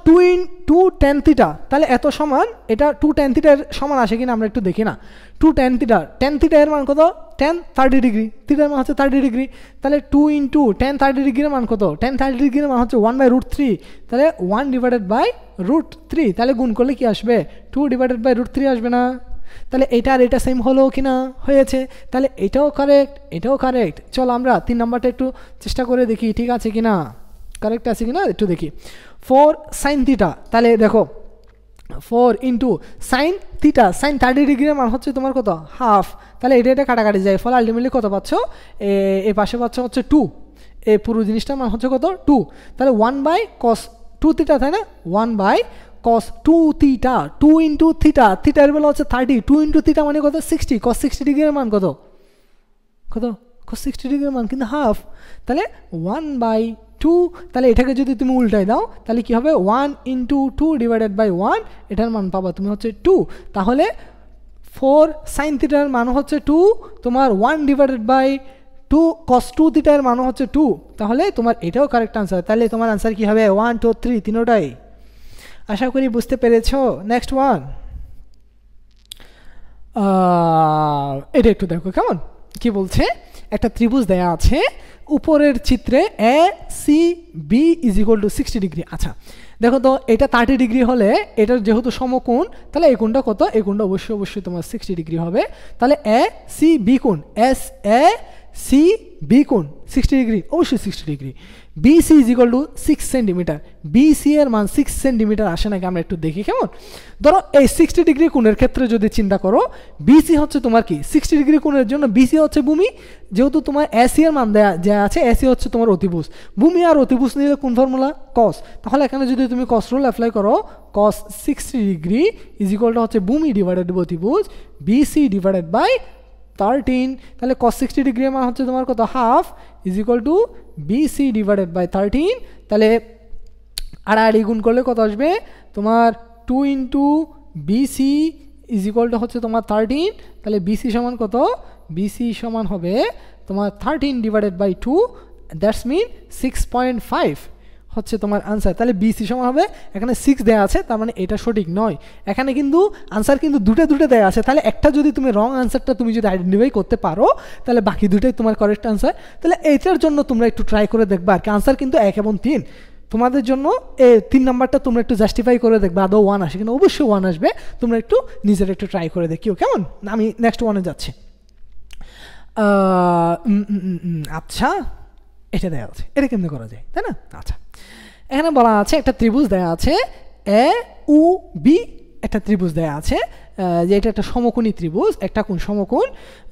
2 tan থিটা। তাহলে এত সমান, এটা 2 tan থিটার সমান আসে কিনা আমরা একটু দেখি না। 2 tan থিটা এর মান কত? tan 30 degree. থিটার মান হচ্ছে 30 ডিগ্রি। তাহলে 2 ইন্টু tan 30 ডিগ্রির মান কত? tan 30 ডিগ্রির মান হচ্ছে 1/√3। তাহলে 1 ডিভাইডেড বাই √3, তাহলে গুণ করলে কি আসবে? 2 ডিভাইডেড ডিভাইডেড বাই √3 আসবে না? তাহলে এটা আর এটা সেম হলো কি না? হয়েছে। তাহলে এটাও কারেক্ট, এটাও কারেক্ট। চলো আমরা 3 নাম্বারটা একটু চেষ্টা করে দেখি ঠিক আছে কি না, কারেক্ট আছে কি না একটু দেখি। 4 sin θ, তাহলে দেখো 4 ইন্টু সাইন থিটা, সাইন 30 ডিগ্রির মান হচ্ছে তোমার কত? হাফ। তাহলে এটা এটা কাটাকাটি যায়, ফলে আলটিমেটলি কত পাচ্ছ? এই পাশে পাচ্ছ হচ্ছে 2, এই পুরো জিনিসটার মান হচ্ছে কত? 2। তাহলে 1/cos 2θ, তাই না? 1/cos 2θ, 2 ইন্টু থিটা, থিটার বেলা হচ্ছে 30, 2 ইন্টু থিটা মানে কত? 60, cos 60 ডিগ্রির মান কত? কত? cos 60 ডিগ্রির মান কিন্তু হাফ। তাহলে 1/2, তাহলে এটাকে যদি তুমি উল্টাই দাও তাহলে কি হবে? 1 ইন্টু 2 ডিভাইডেড বাই 1, এটার মান পাবা তুমি হচ্ছে 2। তাহলে 4 sin θ এর মান হচ্ছে 2, তোমার 1 ডিভাইডেড বাই 2 cos 2θ এর মান হচ্ছে 2। তাহলে তোমার এটাও কারেক্ট আনসার। তাহলে তোমার আনসার কি হবে? 1 2 3 তিনোটাই। আশা করি বুঝতে পেরেছো। নেক্সট ওয়ান, এটা একটু দেখো কেমন কি বলছে। একটা ত্রিভুজ দেয়া আছে, উপরের চিত্রে A C B is equal to 60 degree. আচ্ছা দেখো তো, এটা 30 ডিগ্রি হলে এটার যেহেতু সমকোণ, তাহলে এই কোণটা কত? এই কোণটা অবশ্যই তোমার 60 ডিগ্রি হবে। তাহলে এ সি বি কোণ, এস এ সি বি কোণ 60 ডিগ্রি, অবশ্যই 60 degree. BC is equal to 6 centimetre. BC এর মান 6 সেন্টিমিটার আসে নাকি আমরা একটু দেখি কেমন। ধরো এই 60 ডিগ্রি কোণের ক্ষেত্রে যদি চিন্তা করো, বিসি হচ্ছে তোমার কি? 60 ডিগ্রি কোণের জন্য বিসি হচ্ছে ভূমি, যেহেতু তোমার এসি এর মান দেয়া আছে, এসি হচ্ছে তোমার অতিভুজ। ভূমি আর অতিভুজ নিলে কোন ফর্মুলা? কস। তাহলে এখানে যদি তুমি কস রুল অ্যাপ্লাই করো, cos 60 degree is equal to হচ্ছে ভূমি ডিভাইডেড বাই অতিভুজ, বিসি ডিভাইডেড বাই 13। তাহলে cos 60 ডিগ্রি মান হচ্ছে তোমার কত? Half is equal to BC divided by 13। তাহলে আড়াআড়ি গুণ করলে কত আসবে তোমার? 2 into BC is equal to হচ্ছে তোমার 13। তাহলে বিসি সমান কত? বিসি সমান হবে তোমার 13 ডিভাইডেড বাই 2, দ্যাটস মিন 6.5 হচ্ছে তোমার আনসার। তাহলে বিসি সমান হবে, এখানে 6 দেওয়া আছে, তার মানে এটা সঠিক নয়। এখানে কিন্তু আনসার কিন্তু দুটো দেওয়া আছে। তাহলে একটা যদি তুমি রং আনসারটা তুমি যদি আইডেন্টিফাই করতে পারো, তাহলে বাকি দুটোই তোমার কারেক্ট আনসার। তাহলে এইটার জন্য তোমরা একটু ট্রাই করে দেখবা আর কি। আনসার কিন্তু 1 এবং 3 তোমাদের জন্য। এই 3 নাম্বারটা তোমরা একটু জাস্টিফাই করে দেখবে, আদৌ 1 আসে কিনা। অবশ্যই 1 আসবে, তোমরা একটু নিজের একটু ট্রাই করে দেখিও কেমন। আমি নেক্সট ওয়ানে যাচ্ছি। আচ্ছা এটা দেওয়া আছে, এটা কেমনে করা যায়, তাই না? আচ্ছা এখানে বলা আছে একটা ত্রিভুজ দেয়া আছে এ উ বি, একটা ত্রিভুজ দেয়া আছে যে এটা একটা সমকোণী ত্রিভুজ, একটা কোণ সমকোণ,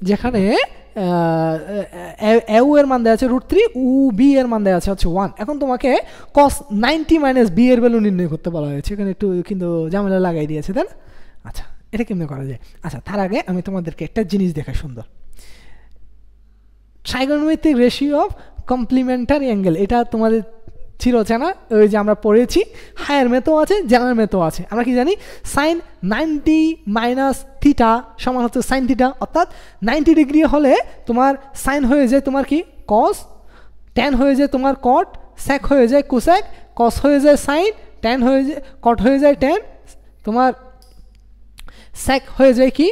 যেখানে এ উ এর মান দেওয়া আছে √3, উ বি এর মান দেওয়া আছে হচ্ছে 1। এখন তোমাকে cos 90 মাইনাস বি এর ভ্যালু নির্ণয় করতে বলা হয়েছে। এখানে একটু কিন্তু ঝামেলা লাগাই দিয়েছে, তাই না? আচ্ছা এটা কেমনে করা যায়? আচ্ছা তার আগে আমি তোমাদেরকে একটা জিনিস দেখাই সুন্দর, trigonometric ratio of complimentary angle. এটা তোমাদের ছিল জানা, ওই যে আমরা পড়েছি, হায়ার মেথও আছে, জেনারেল মেথও আছে। আমরা কি জানি? সাইন 90 মাইনাস থিটা সমান হচ্ছে সাইন থিটা, অর্থাৎ 90 ডিগ্রি হলে তোমার সাইন হয়ে যায় তোমার কি? কস, ট্যান হয়ে যায় তোমার কট, স্যাক হয়ে যায় কোস্যাক, কস হয়ে যায় সাইন, ট্যান হয়ে যায় কট, হয়ে যায় ট্যান, তোমার স্যাক হয়ে যায় কি?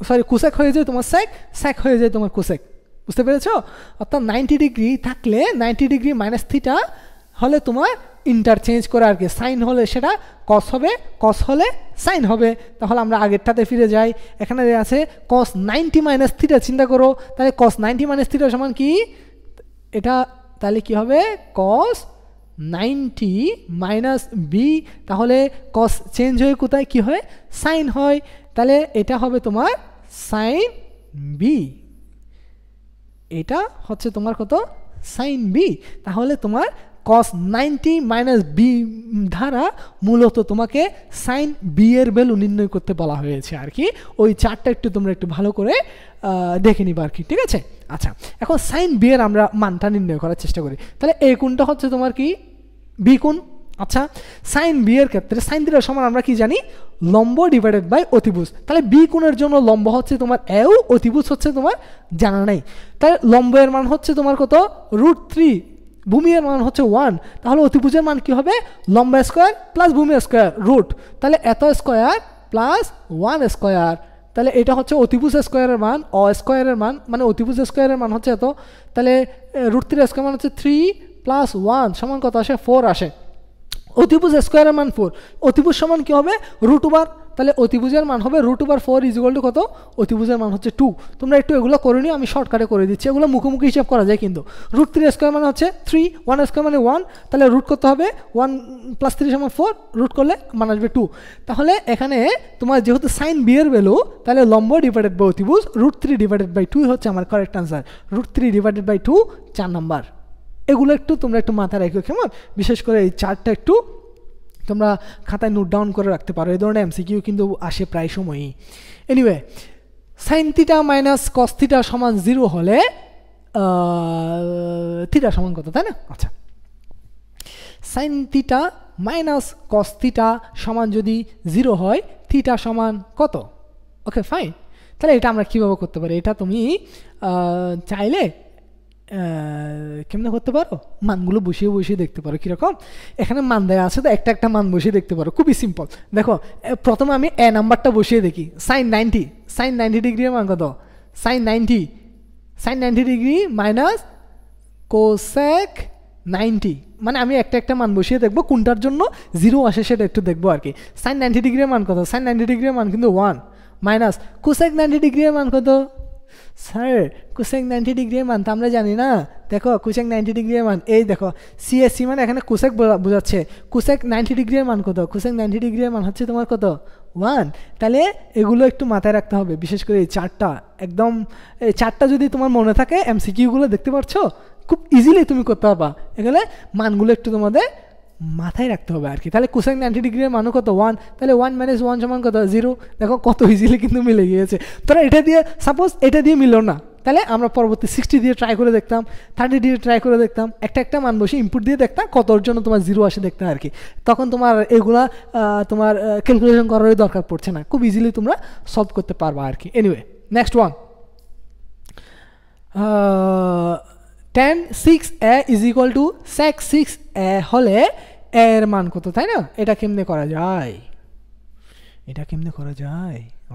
সরি, কোস্যাক হয়ে যায় তোমার স্যাক, স্যাক হয়ে যায় তোমার কোস্যাক। বুঝতে পেরেছ? অর্থাৎ 90 ডিগ্রি থাকলে 90 ডিগ্রি মাইনাস থিটা হলে তোমার ইন্টারচেঞ্জ করে আর কি। সাইন হলে সেটা কস হবে, কস হলে সাইন হবে। তাহলে আমরা আগেরটাতে ফিরে যাই। এখানে আছে কস 90 মাইনাস থিটা, চিন্তা করো তাহলে কস 90 মাইনাস থিটা সমান কি? এটা তাহলে কি হবে? কস 90 মাইনাস বি। তাহলে কস চেঞ্জ হয়ে কোথায় কি হয়? সাইন হয়। তাহলে এটা হবে তোমার সাইন বি, এটা হচ্ছে তোমার কত? Sine B. তাহলে তোমার cos 90 মাইনাস বি দ্বারা মূলত তোমাকে সাইন বি এর ভ্যালু নির্ণয় করতে বলা হয়েছে আর কি। ওই চার্টটা একটু তোমরা একটু ভালো করে দেখে নিবা আর কি, ঠিক আছে? আচ্ছা এখন সাইন বি এর আমরা মানটা নির্ণয় করার চেষ্টা করি। তাহলে এই কোণটা হচ্ছে তোমার কি? বি কোণ। আচ্ছা সাইন বি এর ক্ষেত্রে সাইন থিটার সমান আমরা কি জানি? লম্ব ডিভাইডেড বাই অতিভুজ। তাহলে বি কোণের জন্য লম্ব হচ্ছে তোমার এও, অতিভুজ হচ্ছে তোমার জানা নাই। তাহলে লম্ব এর মান হচ্ছে তোমার কত? √3, ভূমি এর মান হচ্ছে 1। তাহলে অতিভুজের মান কি হবে? লম্ব স্কোয়ার প্লাস ভূমি স্কোয়ার রুট, তাহলে এত স্কোয়ার প্লাস 1 স্কোয়ার। তাহলে এটা হচ্ছে অতিভুজ স্কোয়ারের মান, অ স্কোয়ারের মান, মানে অতিভুজ স্কোয়ারের মান হচ্ছে এত। তাহলে √3 স্কোয়ার মান হচ্ছে 3 প্লাস 1 সমান কত আসে? 4 আসে। অতিভুজ স্কোয়ারের মান 4, অতিভুজ সমান কি হবে? √/, তাহলে অতিভুজের মান হবে √/4 = কত? অতিভুজের মান হচ্ছে 2। তোমরা একটু এগুলো করে নিও, আমি শর্টকাটে করে দিচ্ছি, এগুলো মুখোমুখি হিসাব করা যায় কিন্তু। √3² মানে হচ্ছে 3, 1² মানে 1, তাহলে রুট করতে হবে 1 + 3 = 4, রুট করলে মান আসবে 2। তাহলে এখানে তোমার যেহেতু সাইন বি এর ভ্যালু, তাহলে লম্ব ডিভাইডেড বাই অতিভুজ √3/2 হচ্ছে আমার কারেক্ট আনসার। √3/2 4 নাম্বার। এগুলো একটু তোমরা একটু মাথায় রাখো কেমন, বিশেষ করে এই চারটা একটু তোমরা খাতায় নোট ডাউন করে রাখতে পারো, এই ধরনের এমসিকিউ কিন্তু আসে প্রায় সময়ই। Anyway, sine theta minus cos theta সমান 0 হলে থিটা সমান কত, তাই না? আচ্ছা, sine theta minus cos theta সমান যদি 0 হয়, থিটা সমান কত? Okay fine. তাহলে এটা আমরা কীভাবে করতে পারি? এটা তুমি চাইলে কেমনে করতে পারো, মানগুলো বসিয়ে বসিয়ে দেখতে পারো। কীরকম? এখানে মান দেওয়া আছে তো, একটা একটা মান বসিয়ে দেখতে পারো, খুবই সিম্পল। দেখো প্রথমে আমি এ নাম্বারটা বসিয়ে দেখি। সাইন 90 ডিগ্রির মান কত? সাইন 90 ডিগ্রি মাইনাস কোসেক 90, মানে আমি একটা একটা মান বসিয়ে দেখবো কোনটার জন্য 0 আসে সেটা একটু দেখবো আর কি। সাইন 90 ডিগ্রির মান কত? সাইন 90 ডিগ্রির মান কিন্তু 1, মাইনাস কোসেক 90 ডিগ্রির মান কত? স্যার কোসেক 90 ডিগ্রির মান তো আমরা জানি না। দেখো কোসেক 90 ডিগ্রির মান, এই দেখো সিএসসি মানে এখানে কোসেক বোঝাচ্ছে। কোসেক 90 ডিগ্রির মান কত? কোসেক 90 ডিগ্রির মান হচ্ছে তোমার কত? 1। তাহলে এগুলো একটু মাথায় রাখতে হবে, বিশেষ করে এই চারটা। একদম এই চারটা যদি তোমার মনে থাকে, এমসিকিউগুলো দেখতে পাচ্ছ, খুব ইজিলি তুমি করতে পারবা। এগুলো মানগুলো একটু তোমাদের মাথায় রাখতে হবে আর কি। তাহলে কোসেক 90 ডিগ্রির মানও কত? 1। তাহলে 1 - 1 সমান কত? 0। দেখো কত ইজিলি কিন্তু মিলে গিয়েছে। তোরা এটা দিয়ে, সাপোজ এটা দিয়ে মিলল না, তাহলে আমরা পরবর্তী 60 দিয়ে ট্রাই করে দেখতাম, 30 দিয়ে ট্রাই করে দেখতাম, একটা একটা মান বসে ইনপুট দিয়ে দেখতাম কতর জন্য তোমার 0 আসে দেখতে আর কি। তখন তোমার এগুলা তোমার ক্যালকুলেশন করারই দরকার পড়ছে না, খুব ইজিলি তোমরা সলভ করতে পারবা আর কি। Anyway, next one, tan 6a = sec 6a হলে এর মান কত, তাই না? এটা কেমনে করা যায়?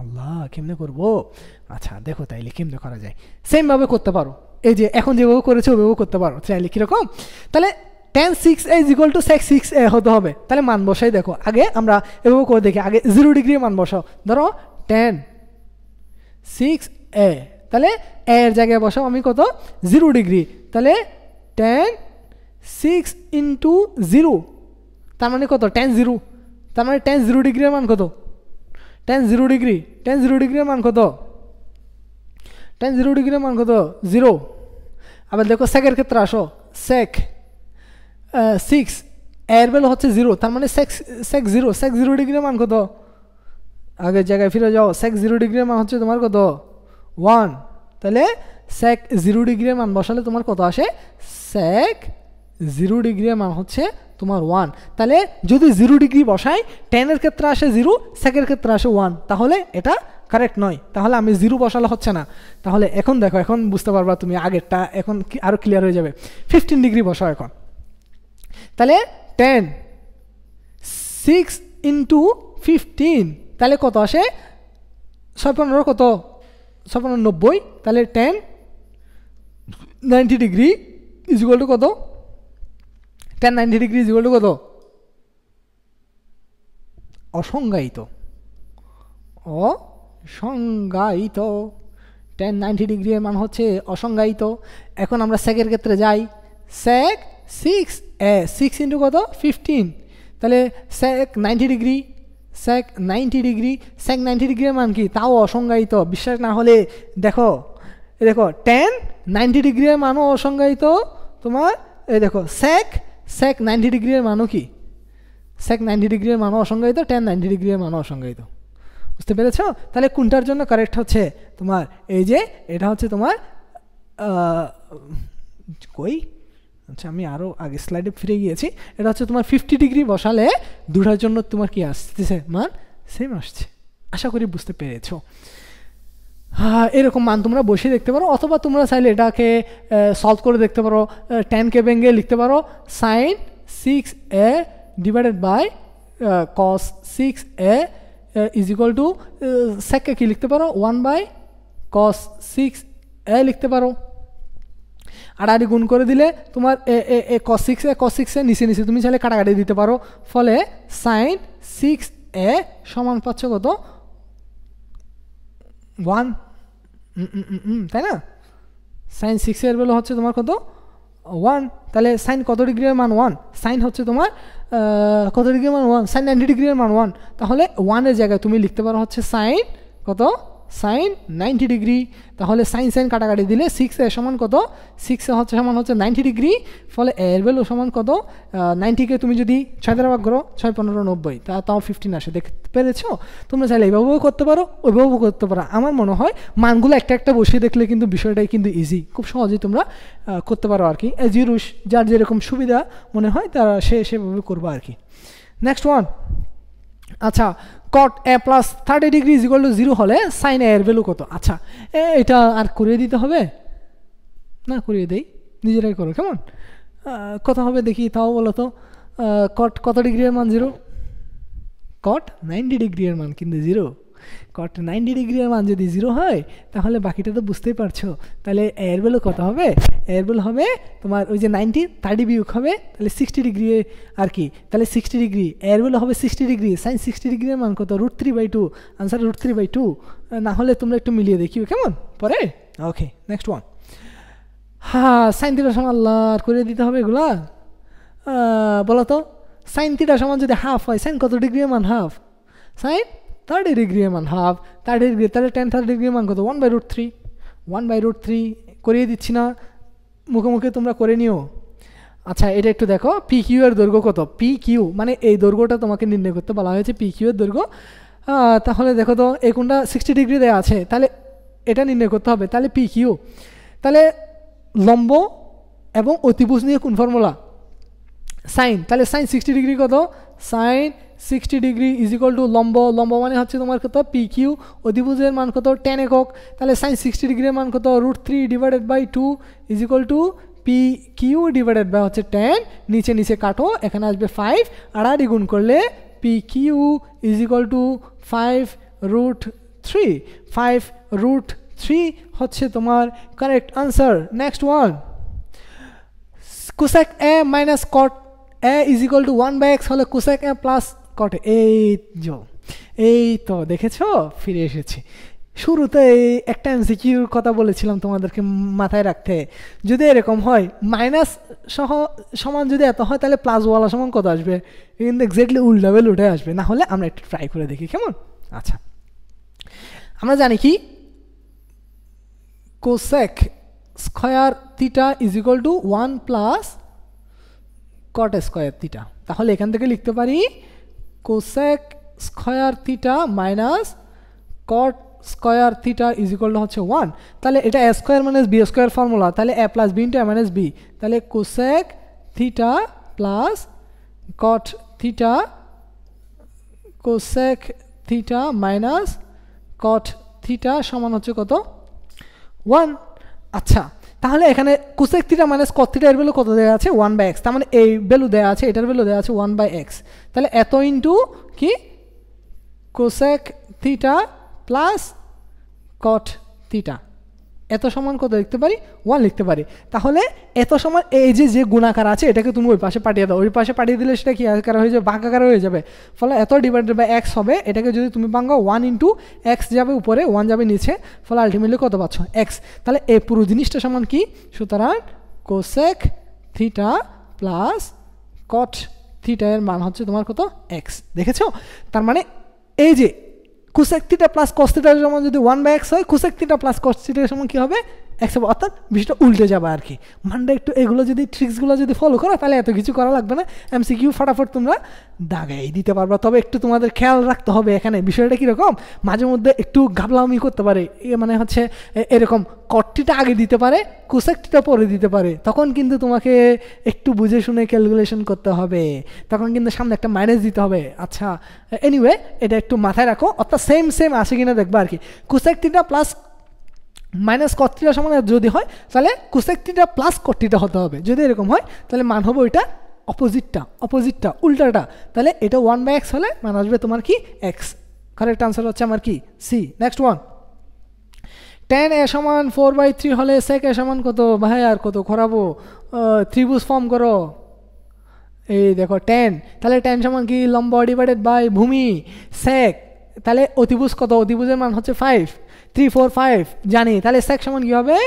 আল্লাহ, কেমনে করবো? আচ্ছা দেখো, তাইলে কেমনে করা যায়, সেমভাবে করতে পারো। এই যে এখন যেভাবে করেছো ওইভাবে করতে পারো চাইলে। কীরকম? তাহলে tan 6a = sec 6a হতে হবে। তাহলে মান বসাই, দেখো আগে আমরা এভাবে করে দেখি। আগে 0 ডিগ্রি মান বসাও, ধরো tan 6a, তাহলে এর জায়গায় বসাও আমি কত? 0 ডিগ্রি। তাহলে tan 6 × 0, তার মানে কত? tan 0। তার মানে tan 0 ডিগ্রির মান কত? tan 0 ডিগ্রির মান কত? tan 0 ডিগ্রির মান কত? 0। আবার দেখো সেকের ক্ষেত্রে আসো, sec 6 এর ভ্যালু হচ্ছে 0, তার মানে sec 0 ডিগ্রির মান কত? আগের জায়গায় ফিরে যাও, sec 0 ডিগ্রির মান হচ্ছে তোমার কত? 1। তাহলে sec 0 ডিগ্রির মান বসালে তোমার কত আসে? sec 0 ডিগ্রির মান হচ্ছে তোমার 1। তাহলে যদি 0 ডিগ্রি বসাই, tan এর ক্ষেত্রে আসে 0, সেকের ক্ষেত্রে আসে 1, তাহলে এটা কারেক্ট নয়। তাহলে আমি 0 বসালে হচ্ছে না। তাহলে এখন দেখো, এখন বুঝতে পারবা তুমি আগেরটা, এখন আরও ক্লিয়ার হয়ে যাবে। 15 ডিগ্রি বসাও এখন। তাহলে tan 6 × 15, তাহলে কত আসে? 6×15 কত? 6×15, তাহলে tan 90 ডিগ্রি = কত? tan 90 ডিগ্রি = কত? অসংজ্ঞায়িত। tan 90 ডিগ্রি এর মান হচ্ছে অসংজ্ঞায়িত। এখন আমরা সেকের ক্ষেত্রে যাই, sec 6a, 6 × কত? 15, তাহলে sec 90 ডিগ্রি, sec 90 ডিগ্রির মান কি? তাও অসংজ্ঞায়িত। বিশ্বাস না হলে দেখো, দেখো tan 90 ডিগ্রির মানও অসংজ্ঞায়িত তোমার। এই দেখো sec 90 ডিগ্রির মানও কি? sec 90 ডিগ্রির মানও অসংজ্ঞায়িত, tan 90 ডিগ্রির মানও অসংজ্ঞায়িত। বুঝতে পেরেছ? তাহলে কোনটার জন্য কারেক্ট হচ্ছে তোমার? এই যে এটা হচ্ছে তোমার আচ্ছা আমি আরও আগে স্লাইডে ফিরে গিয়েছি। এটা হচ্ছে তোমার 50 ডিগ্রি বসালে দুটার জন্য তোমার কি আসতেছে মান? সেম আসছে। আশা করি বুঝতে পেরেছো। এরকম মান তোমরা বসিয়ে দেখতে পারো, অথবা তোমরা চাইলে এটাকে সলভ করে দেখতে পারো। ট্যানকে ভেঙে লিখতে পারো sin 6a / cos 6a = সেককে কি লিখতে পারো? 1/cos 6a লিখতে পারো। আড়াআড়ি গুণ করে দিলে তোমার cos 6a নিচে নিচে তুমি চাইলে কাটাকাটি দিতে পারো। ফলে sin 6 এ সমান পাচ্ছ কত 1, তাই না? সাইন 6 এর ভ্যালু হচ্ছে তোমার কত 1, তাহলে সাইন কত ডিগ্রির মান 1, সাইন হচ্ছে তোমার কত ডিগ্রির মান 1, সাইন 90 ডিগ্রির মান 1, তাহলে 1 এর জায়গায় তুমি লিখতে পারো হচ্ছে সাইন কত সাইন 90 ডিগ্রি। তাহলে সাইন সাইন কাটাকাটি দিলে 6 এর সমান কত 6 এ হচ্ছে সমান হচ্ছে 90 ডিগ্রি, ফলে এর ভ্যালু সমান কত 90কে তুমি যদি 6 দ্বারা ভাগ করো 6 15 90, তাও 15 আসে। দেখতে পেরেছো? তোমরা চাইলে এইভাবেও করতে পারো, ওইভাবেও করতে পারো। আমার মনে হয় মানগুলো একটা একটা বসিয়ে দেখলে কিন্তু বিষয়টাই কিন্তু ইজি, খুব সহজেই তোমরা করতে পারো আর কি। এজ ইউরুস যার যেরকম সুবিধা মনে হয় তারা সেভাবে করবো আর কি। নেক্সট ওয়ান, আচ্ছা cot a plus 30 degree is equal two 0 হলে সাইন a এর ভ্যালু কত? আচ্ছা এটা আর করিয়ে দিতে হবে না, করিয়ে দেই, নিজেরাই করো কেমন। কত হবে দেখি তাও বলো তো। cot কত ডিগ্রির মান 0? cot 90 ডিগ্রির মান কিন্তু 0। cot 90 ডিগ্রির মান যদি 0 হয় তাহলে বাকিটা তো বুঝতেই পারছো। তাহলে এর ভ্যালু কত হবে? এর ভ্যালু হবে তোমার ওই যে 90 30 বিয়োগ হবে তাহলে 60 ডিগ্রি আর কি। তাহলে 60 ডিগ্রি এর ভ্যালু হবে 60 ডিগ্রি। সাইন 60 ডিগ্রির মান কত? √3/2। আনসার √3/2। না হলে তোমরা একটু মিলিয়ে দেখিও কেমন পরে। Okay next one. হ্যাঁ সাইন থিটা সমান আল্লাহ করে দিতে হবে এগুলা। বলো তো সাইন থিটা সমান যদি হাফ হয় সাইন কত ডিগ্রির মান হাফ? সাইন 30 ডিগ্রির মান হাফ। 30 ডিগ্রি তাহলে tan 30 ডিগ্রির মান কত? 1/√3। 1/√3 করিয়ে দিচ্ছি না, মুখে মুখে তোমরা করে নিও। আচ্ছা এটা একটু দেখো পি কিউ এর দৈর্ঘ্য কত? পি কিউ মানে এই দৈর্ঘ্যটা তোমাকে নির্ণয় করতে বলা হয়েছে, পি কিউ এর দৈর্ঘ্য। তাহলে দেখো তো এই কোণটা 60 ডিগ্রি দেওয়া আছে, তাহলে এটা নির্ণয় করতে হবে। তাহলে পি কিউ, তাহলে লম্ব এবং অতিভুজ নিয়ে কোন ফর্মুলা? সাইন, তাহলে সাইন 60 ডিগ্রি কত? Sine 60 degree is equal to লম্ব, লম্ব মানে হচ্ছে তোমার কত? P Q. অধিভুজের মান কত? 10 একক। তাহলে সাইন 60 ডিগ্রির মান কত? √3/2 is equal to P Q divided by হচ্ছে 10, নিচে নিচে কাটো, এখানে আসবে 5, আড়াআড়ি গুণ করলে P Q is equal to 5√3। 5√3 হচ্ছে তোমার correct answer. Next one, cosec A minus cot A is equal to 1/x হলে কোসেক এ প্লাস কট। এই তো দেখেছো ফিরে এসেছি। শুরুতে একটা এমসিকিউর কথা বলেছিলাম তোমাদেরকে মাথায় রাখতে, যদি এরকম হয় মাইনাস সহ সমান যদি এত হয় তাহলে প্লাস ওয়ালা সমান কত আসবে? কিন্তু এক্স্যাক্টলি উল্টা বেল উঠে আসবে। না হলে আমরা একটু ট্রাই করে দেখি কেমন। আচ্ছা আমরা জানি কি cosec square theta is equal to 1 plus cot square theta. তাহলে এখান থেকে লিখতে পারি cosec square theta minus cot square theta is equal to হচ্ছে 1। তাহলে এটা A square minus B square formula, তাহলে A plus B into A minus B. তাহলে cosec theta plus cot theta, cosec theta minus cot theta সমান হচ্ছে কত? 1। আচ্ছা তাহলে এখানে cosec theta minus cot theta এর ভ্যালু কত দেওয়া আছে? 1/x। তার মানে এই ভ্যালু দেওয়া আছে, এটার ভ্যালু দেওয়া আছে 1/x। তাহলে এত ইন্টু কি cosec theta plus cot theta, এত সমান কত লিখতে পারি? 1 লিখতে পারি। তাহলে এত সমান এই যে গুণাকার আছে এটাকে তুমি ওই পাশে পাঠিয়ে দাও, ওই পাশে পাঠিয়ে দিলে সেটা কি আকার হয়ে যাবে? ভাগ আকার হয়ে যাবে। ফলে এত ডিভাইডেড বাই x হবে, এটাকে যদি তুমি ভাঙো 1 ইন্টু x যাবে উপরে, 1 যাবে নিচে, ফলে আলটিমেটলি কত পাচ্ছ? x। তাহলে এই পুরো জিনিসটা সমান কি? সুতরাং cosec theta plus cot theta এর মান হচ্ছে তোমার কত? x। দেখেছো? তার মানে এই যে কোসেক থিটা প্লাস কস থিটার সমান যদি 1/x হয়, কোসেক থিটা প্লাস কস থিটার সমান কি হবে? x হবে, অর্থাৎ বিষয়টা উল্টে যাবে আর কি। মানটা একটু এগুলো যদি ট্রিক্সগুলো যদি ফলো করো তাহলে এত কিছু করা লাগবে না, এমসিকিউ ফাটাফট তোমরা দাগাই দিতে পারবা। তবে একটু তোমাদের খেয়াল রাখতে হবে এখানে বিষয়টা কীরকম, মাঝে মধ্যে একটু ঘাবলামি করতে পারে, মানে হচ্ছে এরকম কটটিটা আগে দিতে পারে, কোসেকটিটা পরে দিতে পারে, তখন কিন্তু তোমাকে একটু বুঝে শুনে ক্যালকুলেশন করতে হবে, তখন কিন্তু সামনে একটা মাইনাস দিতে হবে। আচ্ছা এনিওয়ে এটা একটু মাথায় রাখো, অর্থাৎ সেম আসে কিনা দেখবা আর কি। Cosec theta plus minus cot theta সমান যদি হয় তাহলে cosec theta plus cot theta হতে হবে, যদি এরকম হয় তাহলে মান হবে ওইটা অপোজিটটা উল্টাটা। তাহলে এটা 1/x হলে মান আসবে তোমার কি? x। কারেক্ট আনসার হচ্ছে আমার কি? C. Next one, tan a সমান 4/3 হলে sec a সমান কত? ভাই আর কত খরাবো, ত্রিভুজ ফর্ম করো। এই দেখো tan, তাহলে tan সমান কি লম্ব ডিভাইডেড বাই ভূমি sec, তাহলে অতিভুজ কত, অতিভুজের মান হচ্ছে 5, 3 4 5 জানি, তাহলে sec সমান কি হবে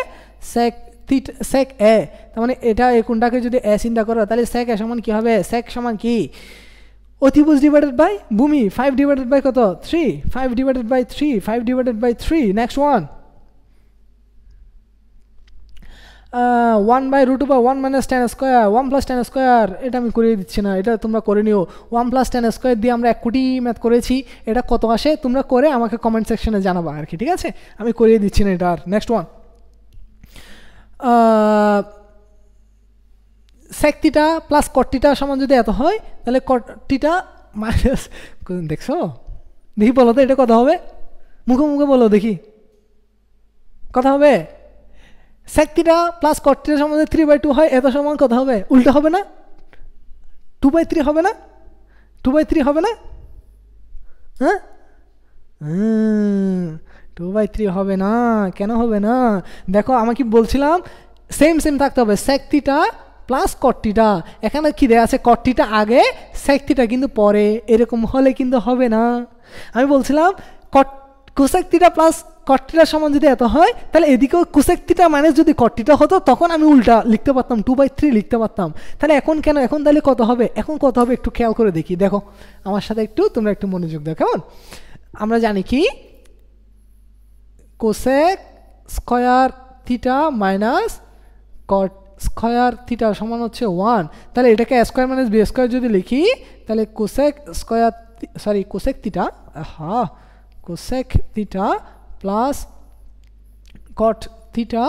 sec থিটা sec a, তার মানে এটা এই কোণটাকে যদি a চিন্তা করো তাহলে sec a সমান কি হবে, sec সমান কি অতিভুজ ডিভাইডেড বাই ভূমি 5 ডিভাইডেড বাই কত 3, 5 divided by 3, 5 divided by 3, next one 1 by root over 1 minus tan square 1 plus tan square, এটা আমি করিয়ে দিচ্ছি না, এটা তোমরা করে নিও। 1 প্লাস tan স্কোয়ার দিয়ে আমরা 1 কোটি ম্যাথ করেছি, এটা কত আসে তোমরা করে আমাকে কমেন্ট সেকশনে জানাবা আর কি, ঠিক আছে, আমি করিয়ে দিচ্ছি না এটা। আর next one sec theta plus cot theta সমান যদি এত হয় তাহলে cot থিটা মাইনাস, দেখছো দেখি বলো তো এটা কত হবে, মুখে মুখে বলো দেখি কথা হবে। sec theta plus cot theta সমান 3/2 হয়, এত সমান কত হবে, উল্টা হবে না 2/3 হবে না, 2/3 হবে না, হ্যাঁ 2/3 হবে না, কেন হবে না, দেখো আমাকে বলছিলাম সেম সেম থাকতে হবে, sec theta plus cot theta, এখানে কি দেয়া আছে cot থিটা আগে sec থিটা কিন্তু পরে, এরকম হলে কিন্তু হবে না। আমি বলছিলাম cosec theta plus cot theta সমান যদি এত হয় তাহলে এদিকেও cosec থিটা মাইনাস যদি cot থিটা হতো তখন আমি উল্টা লিখতে পারতাম 2/3 লিখতে পারতাম, তাহলে এখন কেন, এখন তাহলে কত হবে, এখন কত হবে একটু খেয়াল করে দেখি, দেখো আমার সাথে একটু তোমরা একটু মনোযোগ দাও কেমন। আমরা জানি কি cosec square theta minus cot square theta সমান হচ্ছে 1, তাহলে এটাকে a square minus b square যদি লিখি তাহলে cosec square cosec theta cosec theta plus cot theta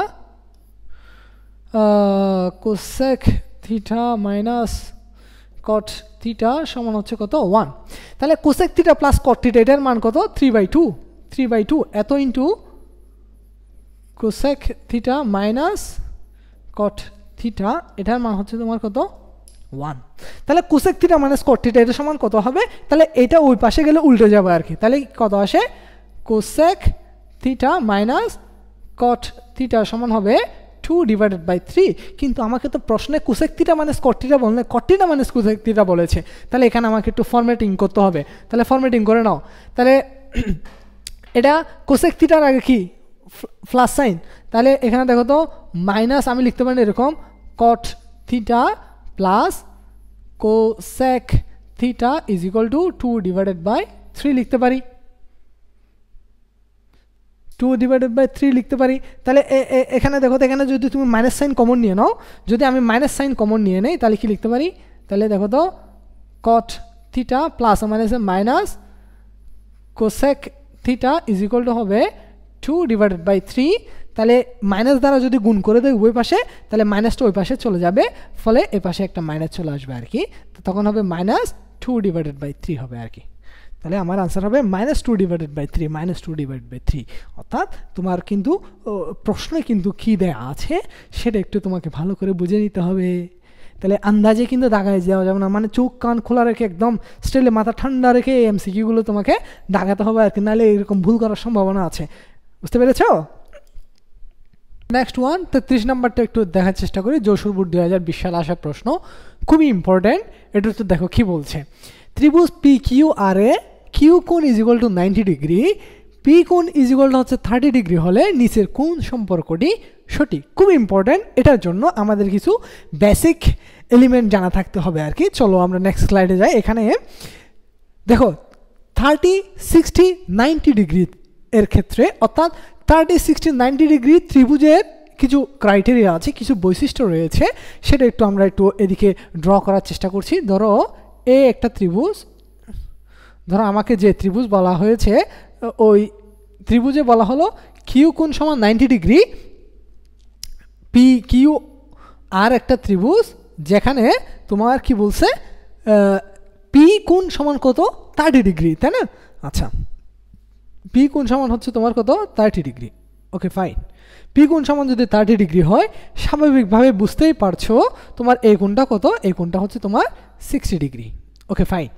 cosec theta minus cot theta সমান হচ্ছে কত 1, তাহলে cosec theta plus cot theta এটার মান কত 3/2 এত into cosec theta minus cot theta এটার মান হচ্ছে তোমার কত 1, তাহলে cosec theta minus cot theta এটা সমান কত হবে, তাহলে এটা ওই পাশে গেলে উল্টে যাবে আর কি, তাহলে কত আসে cosec theta minus cot theta সমান হবে 2/3, কিন্তু আমাকে তো প্রশ্নে cosec theta minus cot theta বললে cot theta minus cosec theta বলেছে, তাহলে এখানে আমাকে একটু ফরম্যাটিং করতে হবে, তাহলে ফরম্যাটিং করে নাও, তাহলে এটা cosec থিটার আগে কি প্লাস সাইন, তাহলে এখানে দেখো তো মাইনাস আমি লিখতে পারি এরকম cot theta plus cosec theta is equal two 2/3 লিখতে পারি, 2/3 লিখতে পারি, তাহলে এখানে দেখো তো এখানে যদি তুমি মাইনাস সাইন কমন নিয়ে নাও, যদি আমি মাইনাস সাইন কমন নিয়ে নেই তাহলে কি লিখতে পারি, তাহলে দেখো তো cot থিটা প্লাস মাইনাসে minus cosec theta is equal two হবে 2/3, তাহলে মাইনাস দ্বারা যদি গুণ করে দেয় ওই পাশে তাহলে মাইনাসটা ওই পাশে চলে যাবে, ফলে এ পাশে একটা মাইনাস চলে আসবে আর কি, তখন হবে -2/3 হবে আর কি, তাহলে আমার আনসার হবে -2/3 অর্থাৎ তোমার কিন্তু প্রশ্নে কিন্তু কী দেয়া আছে সেটা একটু তোমাকে ভালো করে বুঝে নিতে হবে, তাহলে আন্দাজে কিন্তু দাগায় যাওয়া যাবে না, মানে চোখ কান খোলা রেখে একদম স্টেলে মাথা ঠান্ডা রেখে এমসিকিউগুলো তোমাকে দাগাতে হবে আর কি, নাহলে এরকম ভুল করার সম্ভাবনা আছে, বুঝতে পেরেছ। নেক্সট ওয়ান 33 নম্বরটা একটু দেখার চেষ্টা করি, যশোর বোর্ড 2020 সালে আসা প্রশ্ন, খুবই ইম্পর্টেন্ট, এটা তো দেখো কি বলছে, ত্রিভুজ পি কিউ আর এ কিউ কোণ is equal two 90 degree, P কোণ ইজ ইকুয়াল টু হচ্ছে 30 ডিগ্রি হলে নিচের কোণ সম্পর্কটি সঠিক, খুব ইম্পর্টেন্ট, এটার জন্য আমাদের কিছু বেসিক এলিমেন্ট জানা থাকতে হবে আর কি। চলো আমরা নেক্সট স্লাইডে যাই, এখানে দেখো 30 60 90 ডিগ্রি এর ক্ষেত্রে অর্থাৎ 30 60 90 ডিগ্রি ত্রিভুজের কিছু ক্রাইটেরিয়া আছে, কিছু বৈশিষ্ট্য রয়েছে, সেটা একটু আমরা একটু এদিকে ড্র করার চেষ্টা করছি। ধরো এ একটা ত্রিভুজ, ধরো আমাকে যে ত্রিভুজ বলা হয়েছে ওই ত্রিভুজে বলা হলো কিউ কোণ সমান 90 ডিগ্রি, পি কিউ আর একটা ত্রিভুজ যেখানে তোমার কি বলছে পি কোণ সমান কত 30 ডিগ্রি, তাই না? আচ্ছা, পি কোণ সমান হচ্ছে তোমার কত 30 ডিগ্রি, ওকে ফাইন। পি কোণ সমান যদি 30 ডিগ্রি হয় স্বাভাবিকভাবে বুঝতেই পারছো তোমার এই কোণটা কত, এই কোণটা হচ্ছে তোমার 60 ডিগ্রি, ওকে ফাইন।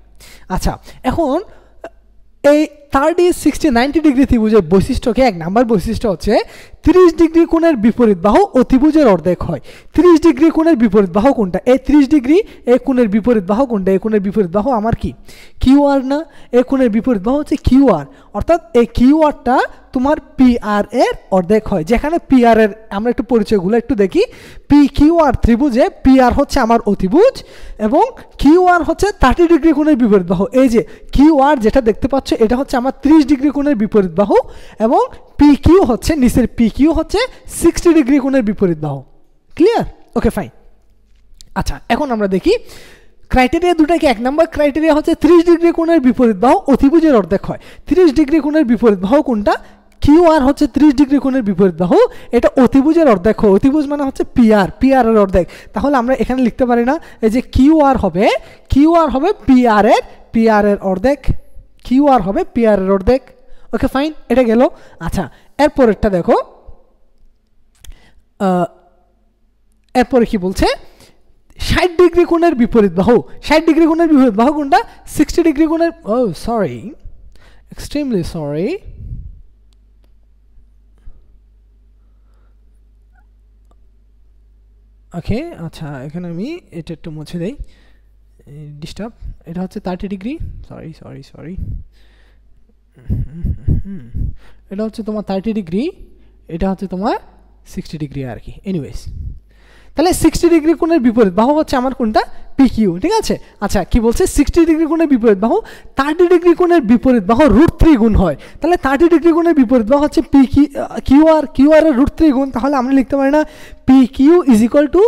আচ্ছা, এখন এই 30, 60, 90 ডিগ্রি ত্রিভুজের বৈশিষ্ট্যকে 1 নাম্বার বৈশিষ্ট্য হচ্ছে 30 ডিগ্রি কোণের বিপরীত বাহু অতিভুজের অর্ধেক হয়। 30 ডিগ্রি কোণের বিপরীত বাহু কোনটা? এই 30 ডিগ্রি এই কোণের বিপরীত বাহু কোনটা? এই কোণের বিপরীত বাহু আমার কি QR না? এই কোণের বিপরীত বাহু হচ্ছে QR, অর্থাৎ এই QRটা তোমার PR এর অর্ধেক হয়। যেখানে PR এর আমরা একটু পরিচয়গুলো একটু দেখি। PQR ত্রিভুজে PR হচ্ছে আমার অতিভুজ এবং QR হচ্ছে 30 ডিগ্রি কোণের বিপরীত বাহু। এই যে QR যেটা দেখতে পাচ্ছ এটা হচ্ছে আমার 30 ডিগ্রি কোণের বিপরীত বাহু এবং PQ হচ্ছে নিচের PQ হচ্ছে 60 ডিগ্রি কোণের বিপরীত বাহু। ক্লিয়ার? Okay fine. আচ্ছা, এখন আমরা দেখি ক্রাইটেরিয়া দুটাকে। 1 নম্বর ক্রাইটেরিয়া হচ্ছে 30 ডিগ্রি কোণের বিপরীত বাহু অতিভুজের অর্ধেক হয়। 30 ডিগ্রি কোণের বিপরীত বাহু কোনটা? QR হচ্ছে 30 ডিগ্রি কোণের বিপরীত বাহু, এটা অতিভুজের অর্ধেক হয়। অতিভুজ মানে হচ্ছে PR এর অর্ধেক। তাহলে আমরা এখানে লিখতে পারি না এই যে QR হবে PR এর অর্ধেক। QR হবে PR এর অর্ধেক। ওকে ফাইন, এটা গেল। আচ্ছা, এরপরেরটা দেখো, এরপরে কি বলছে? 60 ডিগ্রি কোণের বিপরীত বাহু। 60 ডিগ্রি কোণের বিপরীত বাহু কোনটা? 60 ডিগ্রি কোণের, এক্সট্রিমলি সরি, ওকে। আচ্ছা, এখানে আমি এটা একটু মুছে দেই, ডিস্টার্ব। এটা হচ্ছে 30 ডিগ্রি, সরি, এটা হচ্ছে তোমার 30 ডিগ্রি, এটা হচ্ছে তোমার 60 ডিগ্রি আর কি। এনিওয়েজ, তাহলে 60 ডিগ্রি কোণের বিপরীত বাহু হচ্ছে আমার কোনটা? PQ, ঠিক আছে। আচ্ছা, কি বলছে? 60 ডিগ্রি কোণের বিপরীত বাহু 30 ডিগ্রি কোণের বিপরীত বাহু √3 গুণ হয়। তাহলে 30 ডিগ্রি কোণের বিপরীত বাহু হচ্ছে QR এর √3 গুণ। তাহলে আমরা লিখতে পারি না PQ is equal to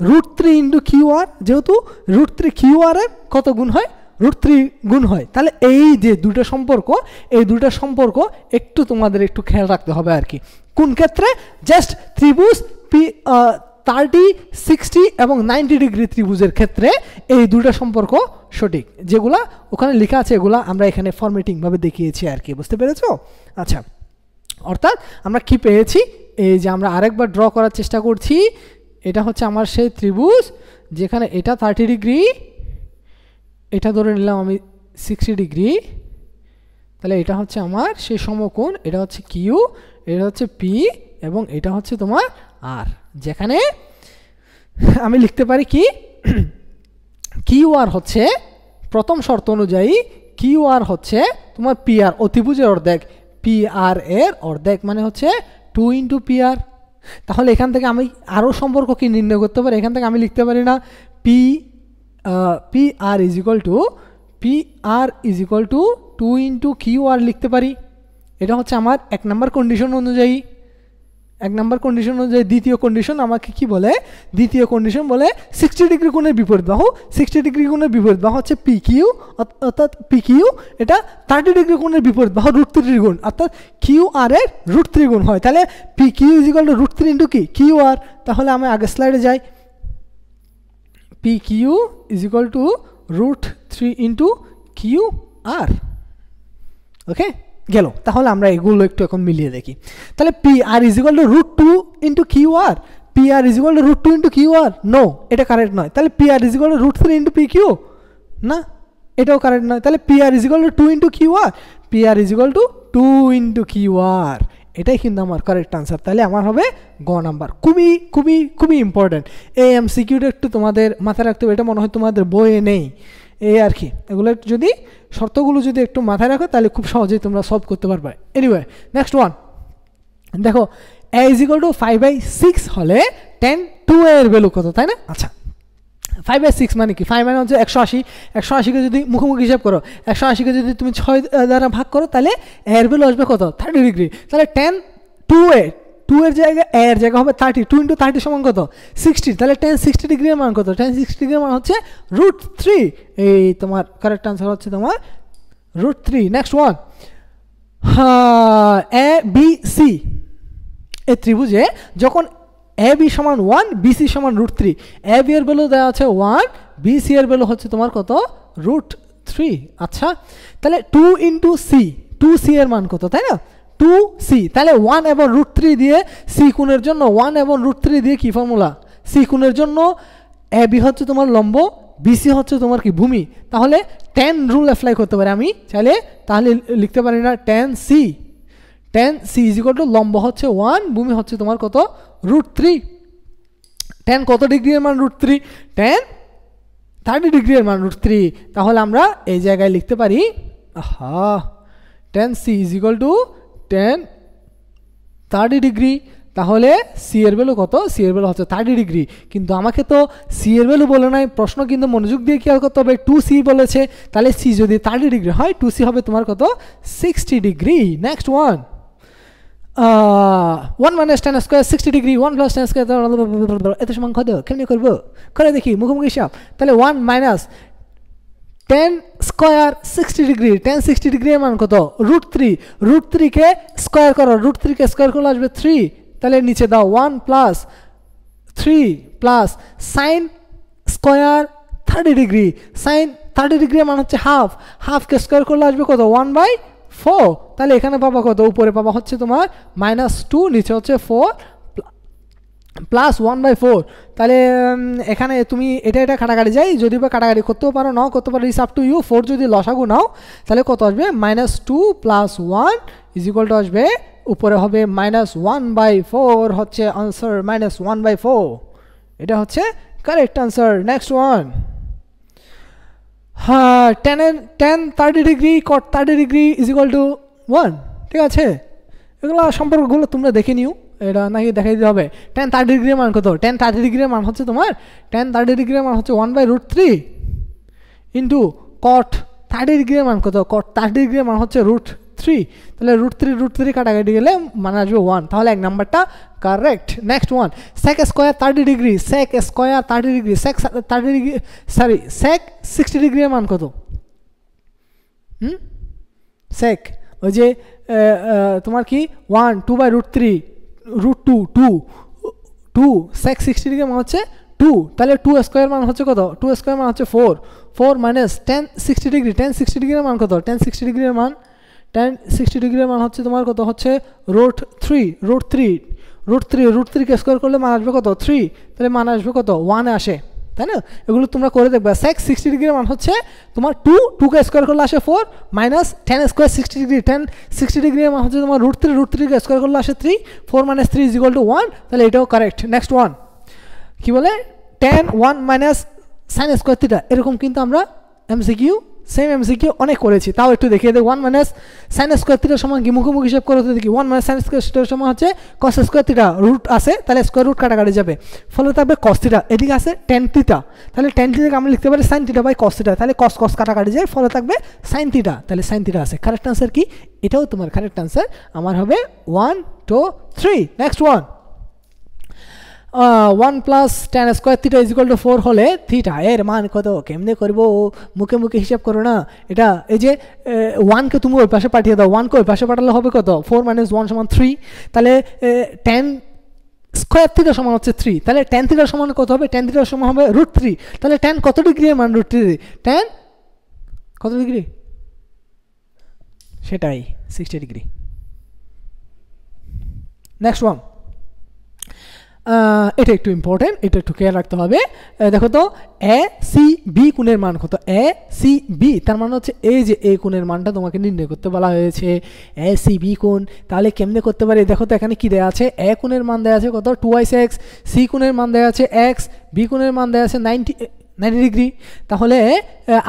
√3 into QR, যেহেতু √3 QR এর কত গুণ হয়? √3 গুণ হয়। তাহলে এই যে দুটো সম্পর্ক, এই দুটো সম্পর্ক একটু তোমাদের একটু খেয়াল রাখতে হবে আর কি। কোন ক্ষেত্রে? জাস্ট ত্রিভুজ 30, 60 এবং 90 ডিগ্রি ত্রিভুজের ক্ষেত্রে এই দুটো সম্পর্ক সঠিক। যেগুলা ওখানে লেখা আছে এগুলা আমরা এখানে ফরম্যাটিং ভাবে দেখিয়েছি আর কি। বুঝতে পেরেছো? আচ্ছা, অর্থাৎ আমরা কি পেয়েছি? এই যে আমরা আরেকবার ড্র করার চেষ্টা করছি। এটা হচ্ছে আমার সেই ত্রিভুজ যেখানে এটা 30 ডিগ্রি, এটা ধরে নিলাম আমি 60 ডিগ্রি। তাহলে এটা হচ্ছে আমার সেই সমকোণ, এটা হচ্ছে Q, এটা হচ্ছে P এবং এটা হচ্ছে তোমার R। যেখানে আমি লিখতে পারি কি QR হচ্ছে প্রথম শর্ত অনুযায়ী QR হচ্ছে তোমার PR অতিভুজের অর্ধেক, PR এর অর্ধেক মানে হচ্ছে 2 ইন্টু PR। তাহলে এখান থেকে আমি আরও সম্পর্ক কি নির্ণয় করতে পারি? এখান থেকে আমি লিখতে পারি না PR is equal to 2 into QR লিখতে পারি। এটা হচ্ছে আমার 1 নম্বর কন্ডিশন অনুযায়ী। 1 নম্বর কন্ডিশন অনুযায়ী দ্বিতীয় কন্ডিশন আমাকে কি বলে? দ্বিতীয় কন্ডিশন বলে 60 ডিগ্রি কোণের বিপরীত বাহু। 60 ডিগ্রি কোণের বিপরীত বাহু হচ্ছে PQ, অর্থাৎ PQ এটা 30 ডিগ্রি কোণের বিপরীত বাহু √3 গুণ, অর্থাৎ QR এর √3 গুণ হয়। তাহলে PQ is equal to √3 into কি QR। তাহলে আমি আগের স্লাইডে যাই। PQ is equal to √3 into QR। ওকে, গেল। তাহলে আমরা এগুলো একটু এখন মিলিয়ে দেখি। তাহলে PR is equal to √2 into QR। PR is equal to √2 into QR, no, এটা কারেক্ট নয়। তাহলে PR is equal to √3 into PQ, না, এটাও কারেক্ট নয়। তাহলে PR is equal to 2 into QR। PR is equal to 2 into QR, এটাই কিন্তু আমার কারেক্ট আনসার। তাহলে আমার হবে গ নাম্বার। খুবই খুবই খুবই ইম্পর্টেন্ট। এই MCQটা একটু তোমাদের মাথায় রাখতে হবে, এটা মনে হয় তোমাদের বইয়ে নেই এই আর কি। এগুলো যদি শর্তগুলো যদি একটু মাথায় রাখো তাহলে খুব সহজেই তোমরা সলভ করতে পারবে। এনিওয়ে, নেক্সট ওয়ান দেখো, a ইজ ইকুয়াল টু 5/6 হলে tan 2a এর ভ্যালু কত, তাই না? আচ্ছা, 5/6 মানে কি? 5 মানে হচ্ছে 180। 180কে যদি মুখোমুখি হিসাব করো, 180কে যদি তুমি 6 দ্বারা ভাগ করো তাহলে এর ভ্যালু আসবে কত? 30 ডিগ্রি। তাহলে tan 2a, 2 এর জায়গায় a এর জায়গা হবে 30, 2 ইন্টু 30 সমান কত? 60। তাহলে tan 60 ডিগ্রির মান কত? tan 60 ডিগ্রির মান হচ্ছে √3। এই তোমার কারেক্ট আনসার হচ্ছে তোমার √3। নেক্সট ওয়ান, ABC এই ত্রিভুজে যখন AB সমান 1, BC সমান √3, AB এর ভ্যালু দেওয়া আছে 1, BC এর ভ্যালু হচ্ছে তোমার কত? √3। আচ্ছা, তাহলে 2 ইন্টু C, 2C এর মান কত, তাই না? 2C। তাহলে 1 এবং √3 দিয়ে C কোণের জন্য 1 এবং √3 দিয়ে কি ফর্মুলা? C কোণের জন্য AB হচ্ছে তোমার লম্ব, বিসি হচ্ছে তোমার কি ভূমি, তাহলে tan রুল অ্যাপ্লাই করতে পারি আমি চাইলে, তাহলে লিখতে পারি না tan c is equal to লম্ব হচ্ছে 1, ভূমি হচ্ছে তোমার কত √3। tan কত ডিগ্রি এর মান √3, tan 30 ডিগ্রি এর মান √3, তাহলে আমরা এই জায়গায় লিখতে পারি tan c is equal two tan 30 degree. তাহলে সি এর ভ্যালু কত, সি এর ভ্যালু হচ্ছে 30 ডিগ্রি, কিন্তু আমাকে তো সি এর ভ্যালু বলে নাই, প্রশ্ন কিন্তু মনোযোগ দিয়ে খেয়াল করতে হবে, 2c বলেছে, তাহলে সি যদি 30 ডিগ্রি হয় 2c হবে তোমার কত 60 degree. Next one 1 minus tan square 60 degree, 1 plus tan square এত সমান কত, কেমনি করবো করে দেখি মুখোমুখি হিসাব। তাহলে 1 minus tan square 60 degree, tan 60 degree এর মান কত √3, √3 কে স্কয়ার করো, √3 কে স্কয়ার করলে আসবে 3, তাহলে নিচে দাও 1 plus 3 plus sin square 30 degree, sin 30 degree এর মান হচ্ছে হাফ, হাফ কে স্কয়ার করলে আসবে কত 1/4, তাহলে এখানে পাবা কত, উপরে পাবা হচ্ছে তোমার -2, নিচে হচ্ছে 4 প্লাস 1/4, তাহলে এখানে তুমি এটা কাটাকাটি যাই, যদি বা কাটাকাটি করতেও পারো নাও করতে পারো, ইস আপ টু ইউ। 4 যদি লসাগু নাও তাহলে কত আসবে -2 + 1 ইজ ইকুয়াল টু আসবে উপরে হবে -1/4, হচ্ছে আনসার -1/4, এটা হচ্ছে কারেক্ট আনসার। নেক্সট ওয়ান হ্যাঁ tan 30 degree cot 30 degree is equal to 1, ঠিক আছে, এগুলো সম্পর্কগুলো তোমরা দেখে নিও, এটা নাকি দেখাই দিতে হবে। tan 30 ডিগ্রির মান কত, tan 30 ডিগ্রির মান হচ্ছে তোমার tan 30 ডিগ্রির মান হচ্ছে 1/√3 ইন্টু cot 30 ডিগ্রির মান কত, cot 30 ডিগ্রির মান হচ্ছে √3, তাহলে √3 কাটাকাটি গেলে মানে আসবে 1, তাহলে এক নাম্বারটা correct. Next one sec square 30 degree, sec square 30 degree, sec 30 degree sorry sec 60 ডিগ্রির মান কত, sec ওই যে তোমার কি 1 2/√3 √2 sec 60 ডিগ্রি মান হচ্ছে 2, তাহলে 2 স্কয়ার মান হচ্ছে কত, 2 স্কয়ার মান হচ্ছে 4 মাইনাস tan 60 ডিগ্রি, tan 60 ডিগ্রির মান কত, tan 60 ডিগ্রির মান হচ্ছে তোমার কত হচ্ছে √3 কে স্কয়ার করলে মান আসবে কত 3, তাহলে মান আসবে কত 1 আসে, তাই না? এগুলো তোমরা করে দেখবে। sec 60 ডিগ্রির মান হচ্ছে তোমার 2 কে স্কয়ার করলে আসে 4 minus tan square 60 degree, tan 60 ডিগ্রির মান হচ্ছে তোমার √3 কে স্কয়ার করলে আসে 3, 4 - 3 = 1, তাহলে এটাও কারেক্ট। নেক্সট ওয়ান কি বলে tan 1 minus sin square theta, এরকম কিন্তু আমরা এমসিকিউ সেম এমসিকিউ অনেক করেছি, তাও একটু দেখিয়ে দেয়। 1 মাইনাস sin স্কয়ার থিটার সমান কি মুখোমুখি হিসাব করতে দেখি, 1 মাইনাস sin স্কয়ার থিটার সমান হচ্ছে cos স্কয়ার থিটা, রুট আছে তাহলে স্কয়ার রুট কাটাকাটি যাবে, ফলে থাকবে cos থিটা, এদিকে আছে tan থিটা, তাহলে tan থিটাকে আমরা লিখতে পারি sin theta by cos theta, তাহলে cos কাটাকাটি যায়, ফলে থাকবে sin থিটা, তাহলে sin থিটা আছে। কারেক্ট আনসার কি, এটাও তোমার কারেক্ট আনসার, আমার হবে 1 2 3। Next one 1 plus tan square theta is equal to 4 হলে থিটা এর মান কত, কেমনে করবো, মুখে হিসাব করো না, এটা এই যে 1 কে তুমি ওই পাশে পাঠিয়ে দাও, 1 কে ওই পাশে পাঠালে হবে কত 4 - 1 = 3, তাহলে tan স্কয়ার থিটা সমান হচ্ছে 3, তাহলে tan থিটার সমান কত হবে, tan থিটার সমান হবে √3, তাহলে tan কত ডিগ্রি এর মান √3, tan কত ডিগ্রি, সেটাই 60 ডিগ্রি। নেক্সট ওয়ান এটা একটু ইম্পর্টেন্ট, এটা একটু খেয়াল রাখতে হবে। দেখো তো এ সি বি কোণের মান কত, এ সি বি তার মানে হচ্ছে এই যে এ কোণের মানটা তোমাকে নির্ণয় করতে বলা হয়েছে, এ সি বি কোণ, তাহলে কেমনে করতে পারি, দেখো তো এখানে কি দেওয়া আছে, এ কোণের মান দেওয়া আছে কত 2x, সি কোণের মান দেওয়া আছে x, বি কোণের মান দেওয়া আছে 90 ডিগ্রি, তাহলে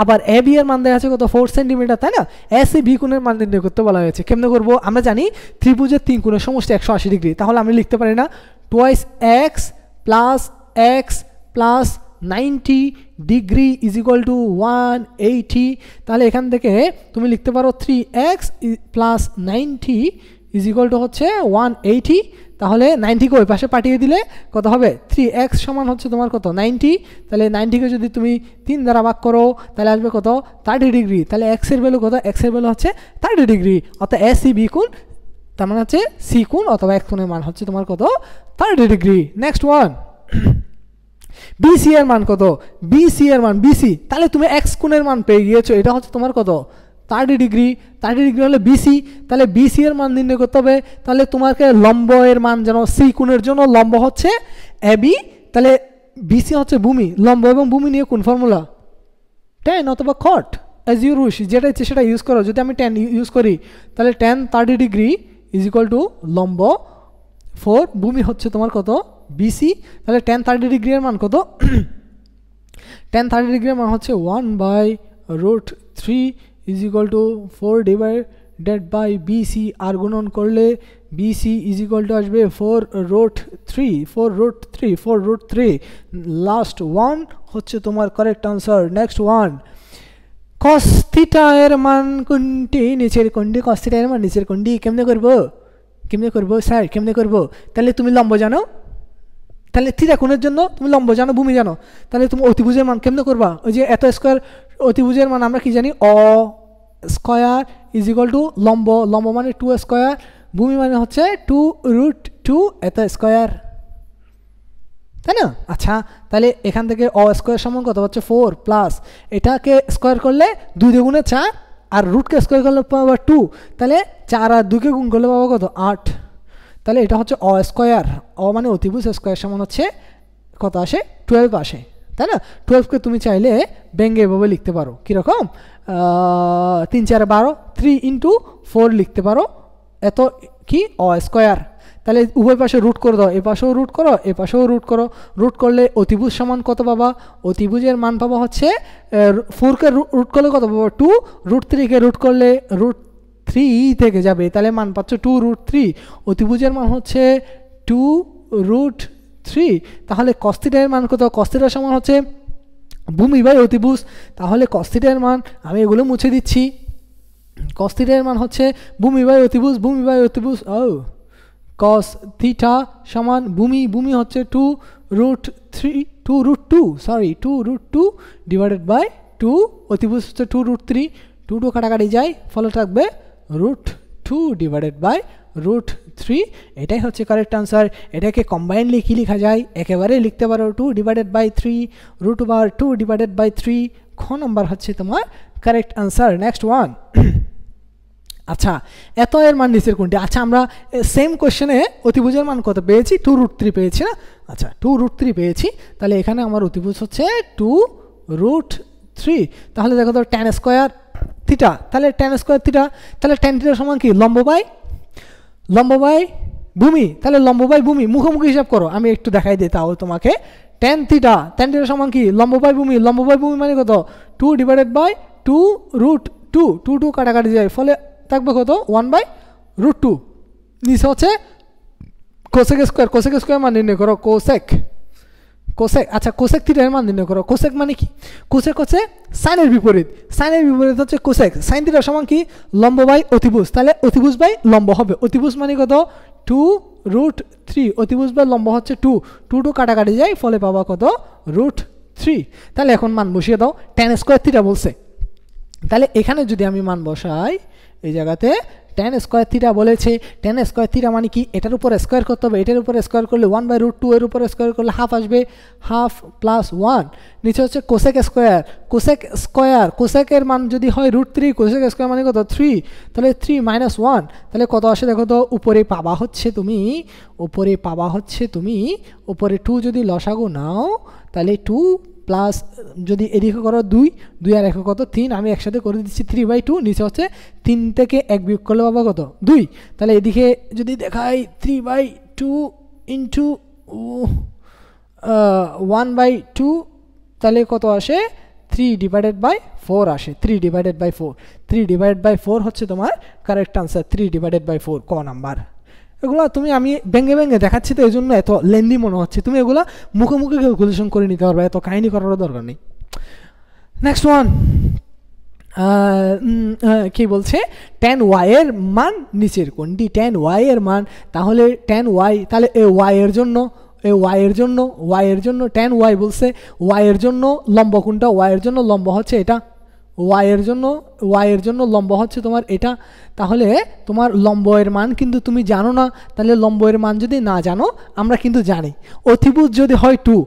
আবার এ বি এর মান দেওয়া আছে কত 4 সেন্টিমিটার, তাই না? এ সি বি কোণের মান নির্ণয় করতে বলা হয়েছে, কেমনে করবো, আমরা জানি ত্রিভুজের 3 কোণের সমষ্টি 180 ডিগ্রি, তাহলে আমি লিখতে পারি না twice x plus 90 degree is equal two 180, তাহলে এখান থেকে তুমি লিখতে পারো 3x plus 90 is equal to হচ্ছে 180, তাহলে 90কে ওই পাশে পাঠিয়ে দিলে কত হবে, 3x সমান হচ্ছে তোমার কত 90, তাহলে 90কে যদি তুমি 3 দ্বারা ভাগ করো তাহলে আসবে কত 30 ডিগ্রি, তাহলে x এর ভ্যালু কত, x এর ভ্যালু হচ্ছে 30 ডিগ্রি, অর্থাৎ এ সি বি কোণ তার মানে হচ্ছে সি কোণ অথবা x কোণের মান হচ্ছে তোমার কত 30 ডিগ্রি। নেক্সট ওয়ান বিসি এর মান কত, বিসি এর মান বিসি, তাহলে তুমি x কোণের মান পেয়ে গিয়েছো, এটা হচ্ছে তোমার কত 30 ডিগ্রি, 30 ডিগ্রি হলে বিসি, তাহলে বিসি এর মান নির্ণয় করতে হবে, তাহলে তোমাকে লম্ব এর মান যেন সি কোণের জন্য লম্ব হচ্ছে এবি, তাহলে বিসি হচ্ছে ভূমি, লম্ব এবং ভূমি নিয়ে কোন ফর্মুলা tan অথবা cot as you wish, যেটা ইচ্ছে সেটা ইউজ করো। যদি আমি tan ইউজ করি তাহলে tan 30 degree is equal to লম্ব 4, ভূমি হচ্ছে তোমার কত BC, তাহলে tan 30 ডিগ্রির মান কত tan 30 ডিগ্রির মান হচ্ছে 1/√3 is equal to 4 divided by BC, আর গুণন করলে BC ইজ ইকুয়াল টু আসবে 4√3 লাস্ট ওয়ান হচ্ছে তোমার correct answer. Next one, cos theta এর মান কোনটি? নিচের কোনটি? cos থিটা এর মান নিচের কোনটি? কেমনে করবো স্যার, কেমনে করবো? তাহলে তুমি লম্ব জানো, তাহলে থিটা কোণের জন্য তুমি লম্ব জানো, ভূমি জানো, তাহলে তুমি অতিভুজের মান কেমনে করবা? ওই যে এত স্কোয়ার, অতিভুজের মান আমরা কি জানি স্কোয়ার ইজ ইকুয়াল টু লম্ব মানে 2 স্কোয়ার, ভূমি মানে হচ্ছে 2√2 এত স্কোয়ার, তাই না? আচ্ছা, তাহলে এখান থেকে স্কোয়ার সমান কত হচ্ছে 4 প্লাস এটাকে স্কোয়ার করলে 2 দ্বিগুণে 4, আর রুটকে স্কোয়ার করলে পাবো 2, তাহলে 4 আর 2কে গুণ করলে পাবো কত 8, তাহলে এটা হচ্ছে স্কোয়ার, মানে অতিভুজ, স্কোয়ার সমান হচ্ছে কত আসে 12 আসে, তাই না? 12কে তুমি চাইলে ব্যঙ্গে এভাবে লিখতে পারো, কীরকম 3 4 12, 3 × 4 লিখতে পারো, এত কি স্কোয়ার। তাহলে উভয় পাশে রুট করে দাও, এ পাশেও রুট করো, এ পাশেও রুট করো, রুট করলে অতিভুজ সমান কত পাবা? অতিভুজের মান পাবা হচ্ছে 4কে রুট করলে কত পাবা 2, √3কে রুট করলে √3 থেকে যাবে, তাহলে মান পাচ্ছ 2√3, অতিভুজের মান হচ্ছে 2√3। তাহলে cos থিটা এর মান কত? cos থিটা সমান হচ্ছে ভূমি বাই অতিভুজ, তাহলে cos থিটা এর মান আমি এগুলো মুছে দিচ্ছি, cos থিটা এর মান হচ্ছে ভূমি বাই অতিভুজ, cos থিটা সমান ভূমি হচ্ছে 2√2 ডিভাইডেড বাই 2, অতিভুজ হচ্ছে 2√3, 2 কাটাকাটি যায়, ফলে থাকবে √2 ডিভাইডেড বাই √3, এটাই হচ্ছে কারেক্ট আনসার। এটাকে কম্বাইনলি কি লেখা যায়? একেবারে লিখতে পারো 2 ডিভাইডেড বাই 3 √2 ডিভাইডেড বাই 3, খ নম্বর হচ্ছে তোমার কারেক্ট আনসার। নেক্সট ওয়ান, আচ্ছা এত এর মান নিচের কোনটি? আচ্ছা আমরা সেম কোশ্চেনে অতিভুজের মান কত পেয়েছি? 2√3 পেয়েছি না? আচ্ছা 2√3 পেয়েছি, তাহলে এখানে আমার অতিভুজ হচ্ছে 2√3, তাহলে দেখো তো tan স্কোয়ার থিটা, তাহলে tan স্কোয়ার থিটা, তাহলে tan থিটা সমান কি? লম্ব বাই ভূমি, তাহলে লম্ব বাই ভূমি, মুখোমুখি হিসাব করো, আমি একটু দেখাই দিই তাও তোমাকে। tan থিটা সমান কি? লম্ব বাই ভূমি মানে কত? 2 ডিভাইডেড বাই 2√2 কাটাকাটি যায়, ফলে থাকবে কত 1/√2, নিচে হচ্ছে কোসেক স্কোয়ার মান নির্ণয় করো, কোসেক। আচ্ছা কোসেক থিটার মান নির্ণয় করো। কোসেক মানে কি? কোসেক হচ্ছে সাইনের বিপরীত হচ্ছে কোসেক। সাইন থিটা সমান কি? লম্ব বাই অতিভুজ, তাহলে অতিভুজ বাই লম্ব হবে। অতিভুজ মানে কত? 2√3, অতিভুজ বাই লম্ব হচ্ছে 2 কাটাকাটি যায়, ফলে পাবা কত? √3। তাহলে এখন মান বসিয়ে দাও, tan স্কোয়ার থিটা বলছে, তাহলে এখানে যদি আমি মান বসাই, এই জায়গাতে tan স্কোয়ার থিটা বলেছে, tan স্কোয়ার থিটা মানে কি? এটার উপর স্কোয়ার করতে হবে, এটার উপর স্কোয়ার করলে 1/√2, এর উপর স্কোয়ার করলে হাফ আসবে, হাফ প্লাস 1, নিচে হচ্ছে কোসেক স্কোয়ার, কোসেকের মান যদি হয় √3, কোসেক স্কোয়ার মানে কত? 3, তাহলে 3 - 1, তাহলে কত আসে দেখো তো? উপরে পাবা হচ্ছে তুমি উপরে 2 যদি লসাগু নাও, তাহলে 2 প্লাস যদি এদিকে করো 2 আর 1 কত? 3, আমি একসাথে করে দিচ্ছি 3/2, নিচে হচ্ছে 3 থেকে 1 বিয়োগ করলে পাবো কত? 2, তাহলে এদিকে যদি দেখাই 3/2 ইন্টু 1/2, তাহলে কত আসে? 3/4 আসে, 3/4 হচ্ছে তোমার কারেক্ট আনসার, 3/4 ক নাম্বার। এগুলো আমি ব্যঙ্গে দেখাচ্ছি, তো এই জন্য এত লেন্দি মনে হচ্ছে, তুমি এগুলো মুখে ক্যালকুলেশন করে নিতে পারবে, এত কাহিনী করারও দরকার নেই। নেক্সট ওয়ান, কি বলছে? tan y এর মান নিচের কোনটি? tan y এর মান, তাহলে tan y, তাহলে y এর জন্য tan y বলছে, y এর জন্য লম্ব কোনটা? y এর জন্য লম্ব হচ্ছে এটা, y এর জন্য লম্ব হচ্ছে তোমার এটা, তাহলে তোমার লম্ব এর মান কিন্তু তুমি জানো না, তাহলে লম্ব এর মান যদি না জানো, আমরা কিন্তু জানি অতিভুজ যদি হয় 2,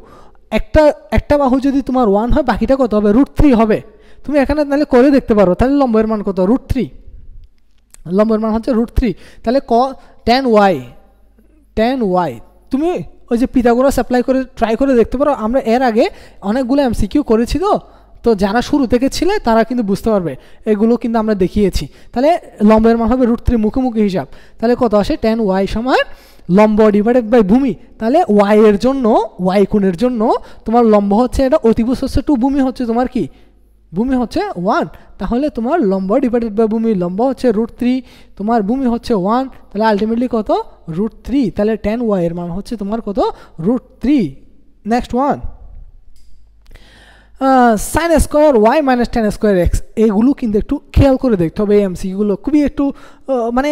একটা বাহু যদি তোমার 1 হয়, বাকিটা কত হবে? √3 হবে। তুমি এখানে তাহলে করে দেখতে পারো, তাহলে লম্ব এর মান কত? √3, লম্বের মান হচ্ছে √3, তাহলে tan y তুমি ওই যে পিথাগোরাস অ্যাপ্লাই করে ট্রাই করে দেখতে পারো, আমরা এর আগে অনেকগুলো MCQ করেছি, তো তো যারা শুরু থেকে ছিলে তারা কিন্তু বুঝতে পারবে, এগুলো কিন্তু আমরা দেখিয়েছি। তাহলে লম্বের মান হবে √3 মুখোমুখি হিসাব, তাহলে কত আসে tan y সমান লম্ব ডিভাইডেড বাই ভূমি। তাহলে y এর জন্য, y কোণের জন্য তোমার লম্ব হচ্ছে এটা, অতিভুজ হচ্ছে 2, ভূমি হচ্ছে তোমার কি, ভূমি হচ্ছে 1। তাহলে তোমার লম্ব ডিভাইডেড বাই ভূমি, লম্ব হচ্ছে √3, তোমার ভূমি হচ্ছে 1, তাহলে আলটিমেটলি কত √3। তাহলে tan y এর মান হচ্ছে তোমার কত √3। Next one, sin square y minus tan square x, এগুলো কিন্তু একটু খেয়াল করে দেখতে হবে। এই এমসিকিউগুলো খুবই একটু মানে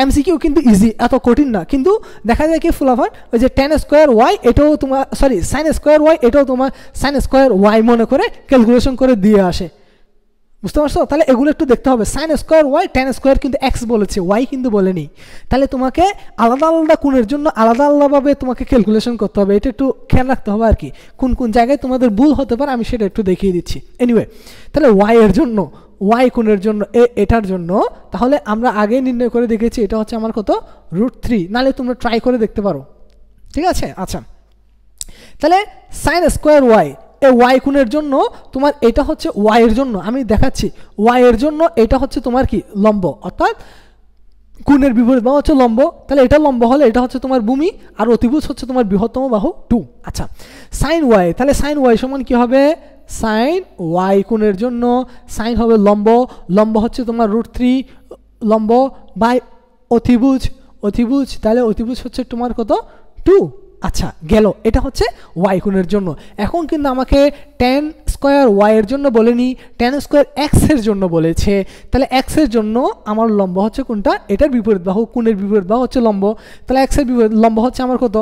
এমসিকিউ কিন্তু ইজি, এত কঠিন না, কিন্তু দেখা যায় কি ফুলাফান ওই যে tan স্কোয়ার y এটাও তোমার, সরি sin স্কোয়ার y এটাও তোমার sin স্কোয়ার y মনে করে ক্যালকুলেশন করে দিয়ে আসে, বুঝতে পারছো? তাহলে এগুলো একটু দেখতে হবে। sin square y, tan square কিন্তু x বলেছে, y কিন্তু বলেনি। তাহলে তোমাকে আলাদা আলাদা কোণের জন্য আলাদা আলাদাভাবে তোমাকে ক্যালকুলেশন করতে হবে, এটা একটু খেয়াল রাখতে হবে আর কি, কোন কোন জায়গায় তোমাদের ভুল হতে পারে আমি সেটা একটু দেখিয়ে দিচ্ছি। এনিওয়ে, তাহলে y এর জন্য, y কোণের জন্য এটার জন্য, তাহলে আমরা আগে নির্ণয় করে দেখেছি এটা হচ্ছে আমার কত √3, নাহলে তোমরা ট্রাই করে দেখতে পারো, ঠিক আছে? আচ্ছা, তাহলে sin স্কোয়ার y, এই y কোণের জন্য তোমার এটা হচ্ছে y এর জন্য, আমি দেখাচ্ছি y এর জন্য এটা হচ্ছে তোমার কি লম্ব, অর্থাৎ কোণের বিপরীত বাহু হচ্ছে লম্ব, তাহলে এটা লম্ব হলে এটা হচ্ছে তোমার ভূমি, আর অতিভুজ হচ্ছে তোমার বৃহত্তম বাহু 2। আচ্ছা, sin y, তাহলে sin y সমান কি হবে, sin y কোণের জন্য sin হবে লম্ব, লম্ব হচ্ছে তোমার √3 লম্ব বাই অতিভুজ, অতিভুজ, তাহলে অতিভুজ হচ্ছে তোমার কত 2। আচ্ছা গেল, এটা হচ্ছে y কোণের জন্য। এখন কিন্তু আমাকে tan স্কোয়ার y এর জন্য বলেনি, tan স্কোয়ার x এর জন্য বলেছে। তাহলে x এর জন্য আমার লম্ব হচ্ছে কোনটা, এটার বিপরীত বাহু, কোণের বিপরীত বাহু হচ্ছে লম্ব, তাহলে x এর বিপরীত লম্ব হচ্ছে আমার কত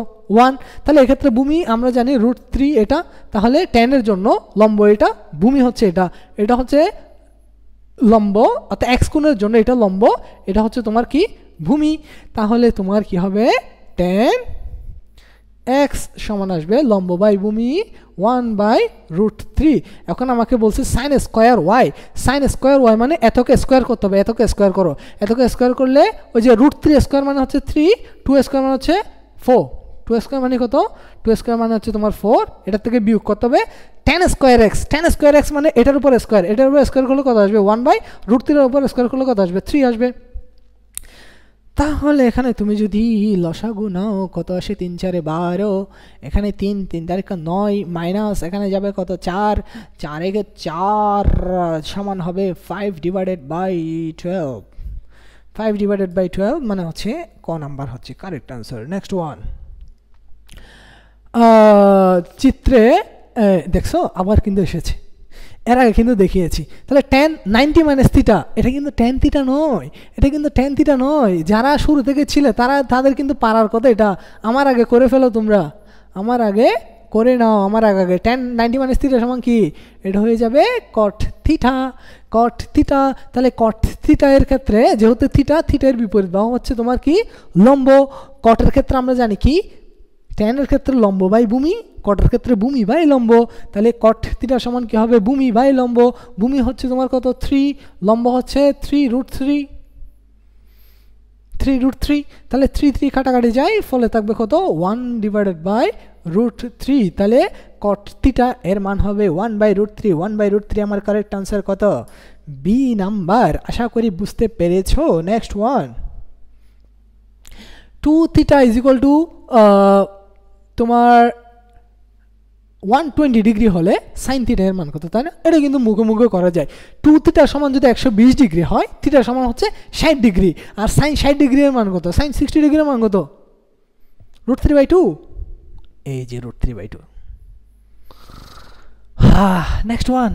1। তাহলে এক্ষেত্রে ভূমি আমরা জানি √3 এটা, তাহলে tan এর জন্য লম্ব এটা, ভূমি হচ্ছে এটা, এটা হচ্ছে লম্ব, অর্থাৎ x কোণের জন্য এটা লম্ব, এটা হচ্ছে তোমার কি ভূমি। তাহলে তোমার কি হবে tan x সমান আসবে লম্ব বাই ভূমি 1/√3। এখন আমাকে বলছে sin square y, sin square y মানে এতকে স্কোয়ার করতে হবে, এতকে স্কোয়ার করো, এতকে স্কোয়ার করলে ওই যে √3 স্কোয়ার মানে হচ্ছে 3, 2 স্কোয়ার মানে হচ্ছে 4, 2 স্কোয়ার মানে কত, 2 স্কোয়ার মানে হচ্ছে তোমার 4, এটার থেকে বিয়োগ করতে হবে tan square x, tan square x মানে এটার উপর স্কোয়ার, এটার উপর স্কোয়ার করলে কত আসবে 1/√3 এর উপর স্কোয়ার করলে কত আসবে 3 আসবে। তাহলে এখানে তুমি যদি লসাগু নাও কত আসে 3 4 12, এখানে 3 3 তারিখ 9 মাইনাস এখানে যাবে কত 4, 4 একে 4 সমান হবে 5/12, 5/12 মানে হচ্ছে ক নাম্বার হচ্ছে কারেক্ট আনসার। নেক্সট ওয়ান, চিত্রে দেখছো আবার কিন্তু এসেছে, এর আগে কিন্তু দেখিয়েছি। তাহলে tan 90 মাইনাস থিটা, এটা কিন্তু tan থিটা নয়, এটা কিন্তু tan থিটা নয়। যারা শুরু থেকে ছিলে তাদের কিন্তু পারার কথা, এটা আমার আগে করে ফেলো তোমরা, আমার আগে করে নাও, আমার আগে tan 90 মাইনাস থিটা সমান কি, এটা হয়ে যাবে cot থিটা, cot থিটা। তাহলে cot থিটা এর ক্ষেত্রে যেহেতু থিটার বিপরীত বাহু হচ্ছে তোমার কি লম্ব, কটের ক্ষেত্রে আমরা জানি কি tan এর ক্ষেত্রে লম্ব বাই ভূমি, কটের ক্ষেত্রে ভূমি বাই লম্ব, তাহলে cot থিটা সমান কি হবে ভূমি বাই লম্ব, ভূমি হচ্ছে তোমার কত 3, লম্ব হচ্ছে 3√3, তাহলে 3 3 কাটাকাটি যায়, ফলে থাকবে কত 1/√3। তাহলে cot থিটা এর মান হবে 1/√3, 1/√3 আমার কারেক্ট আনসার কত বি নাম্বার। আশা করি বুঝতে পেরেছো। Next one, 2 theta is equal two তোমার 120 ডিগ্রি হলে সাইন থিটা এর মান কত, তাই না? এটা কিন্তু মুখে করা যায়। 2 থিটা সমান যদি 120 ডিগ্রি হয়, থিটা সমান হচ্ছে 60 ডিগ্রি, আর সাইন 60 ডিগ্রি এর মান কত, সাইন 60 ডিগ্রি এর মান কত √3/2, এই যে √3/2। নেক্সট ওয়ান,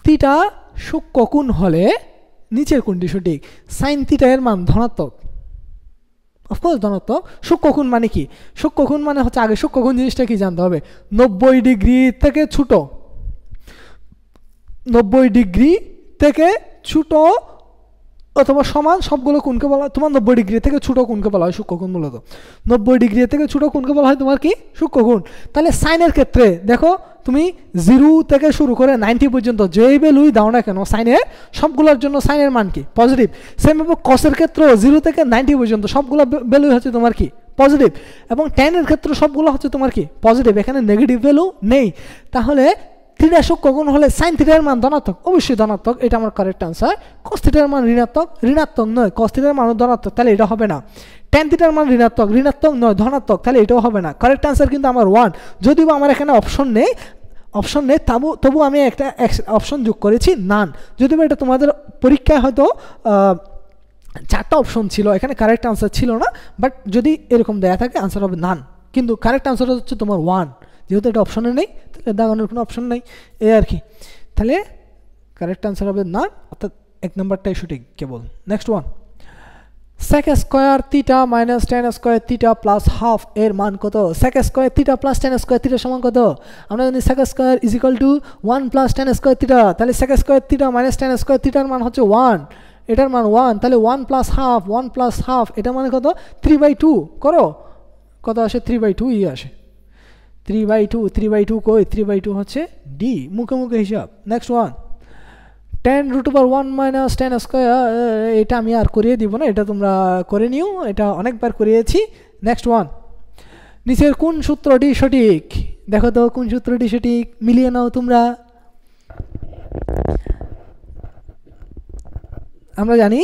থিটা সূক্ষ্মকোণ হলে নিচের কোণটি সঠিক, সাইন থিটা এর মান ধনাত্মক, অফকোর্স ধনাত্মক। সূক্ষ্মকোণ মানে কি, সূক্ষ্মকোণ মানে হচ্ছে আগে সূক্ষ্মকোণ জিনিসটা কি জানতে হবে, 90 ডিগ্রি থেকে ছোট, 90 ডিগ্রি থেকে ছোট অথবা সমান সবগুলো কোণকে বলা হয় তোমার 90 ডিগ্রি থেকে ছোট কোণকে বলা হয় সূক্ষ্মকোণ। মূলত 90 ডিগ্রি থেকে ছোট কোণকে বলা হয় তোমার কি সূক্ষ্মকোণ। তাহলে সাইনের ক্ষেত্রে দেখো তুমি 0 থেকে শুরু করে 90 পর্যন্ত যেই ভ্যালুই দাও না কেন সাইনের, সবগুলোর জন্য সাইনের মান কি পজিটিভ। সেমভাবে কসের ক্ষেত্রে 0 থেকে 90 পর্যন্ত সবগুলো ভ্যালুই হচ্ছে তোমার কি পজিটিভ, এবং tan এর ক্ষেত্রে সবগুলো হচ্ছে তোমার কি পজিটিভ, এখানে নেগেটিভ ভ্যালু নেই। তাহলে থিটা সূক্ষ্ম কোণ হলে সাইন থিটার মান ধনাত্মক, অবশ্যই ধনাত্মক, এটা আমার কারেক্ট আনসার। কস থিটার মান ঋণাত্মক, ঋণাত্মক নয়, কস থিটার মানও ধনাত্মক, তাহলে এটা হবে না। ট্যান থিটার মান ঋণাত্মক, ঋণাত্মক নয়, ধনাত্মক, তাহলে এটাও হবে না। কারেক্ট আনসার কিন্তু আমার 1, যদিও আমার এখানে অপশন নেই, তবু আমি একটা অপশন যোগ করেছি নান। যদিও এটা তোমাদের পরীক্ষায় হয়তো 4টা অপশন ছিল, এখানে কারেক্ট আনসার ছিল না, বাট যদি এরকম দেয়া থাকে আনসার হবে নান, কিন্তু কারেক্ট আনসার হচ্ছে তোমার 1, যেহেতু এটা অপশনে নেই তাহলে দাগানোর কোনো অপশন নেই, এই আর কি। তাহলে কারেক্ট আনসার হবে নান, অর্থাৎ 1 নম্বরটাই সঠিক কেবল। Next one, sec square theta minus tan square theta plus half এর মান কত? sec square theta plus tan square theta সমান কত? আমরা জানি sec square is equal to 1 plus tan square theta, তাহলে sec square theta minus tan square থিটার মান হচ্ছে 1, এটার মান 1, তাহলে 1 প্লাস হাফ এটা মানে কত? 3/2 করো, কত আসে? 3/2 আসে। 3/2 কই? 3/2 হচ্ছে ডি, মুখে মুখে হিসাব। Next one, tan√1 minus tan square, এটা আমি আর করিয়ে দিব না, এটা তোমরা করে নিও, এটা অনেকবার করিয়েছি। নেক্সট ওয়ান, নিচের কোন সূত্রটি সঠিক? দেখো তো কোন সূত্রটি সঠিক, মিলিয়ে নাও তোমরা। আমরা জানি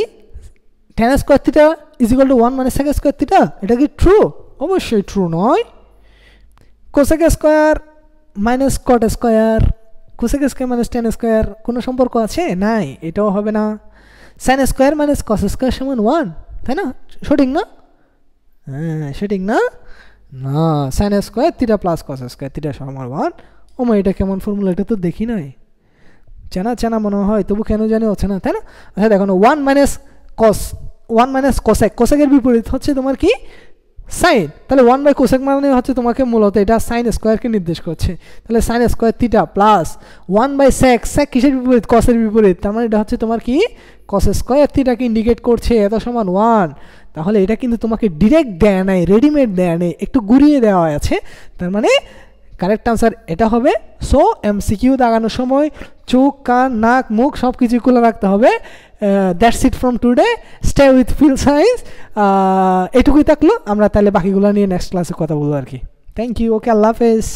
tan square theta is equal to 1 মানে sec স্কয়ার থিটা, এটা কি ট্রু? অবশ্যই ট্রু নয়। cosec square minus cot square, cosec square minus tan square কোনো সম্পর্ক আছে? নাই, এটাও হবে না। sin square minus cos square সমান 1, তাই না? সঠিক না? হ্যাঁ সঠিক না? না, sin square theta plus cos square theta সমান 1। ওমা, এটা কেমন ফর্মুলা? এটা তো দেখি নাই, চেনা মনে হয়, তবু কেন জানি হচ্ছে না, তাই না? আচ্ছা দেখো, 1 মাইনাস cosec, cosecের বিপরীত হচ্ছে তোমার কি? সাইন, তাহলে 1/cosec মানে হচ্ছে তোমাকে মূলত এটা সাইন স্কয়ারকে নির্দেশ করছে, তাহলে sine square theta plus 1/sec, sec কিসের বিপরীত? cosের বিপরীত, তার মানে এটা হচ্ছে তোমার কি? cos স্কয়ার থিটাকে ইন্ডিকেট করছে, এত সমান 1। তাহলে এটা কিন্তু তোমাকে ডিরেক্ট দেয়া নাই, রেডিমেড দেয়া নেই, একটু ঘুরিয়ে দেওয়া আছে, তার মানে কারেক্ট আনসার এটা হবে। সো এমসিকিউ দাগানোর সময় চোখ, কান, নাক, মুখ সব কিছু খুলে রাখতে হবে। That's it from today, stay with Fill Science. এটুকুই থাকলো, আমরা তাহলে বাকিগুলো নিয়ে নেক্সট ক্লাসে কথা বলবো আর কি। থ্যাংক ইউ, ওকে, আল্লাহ হাফেজ।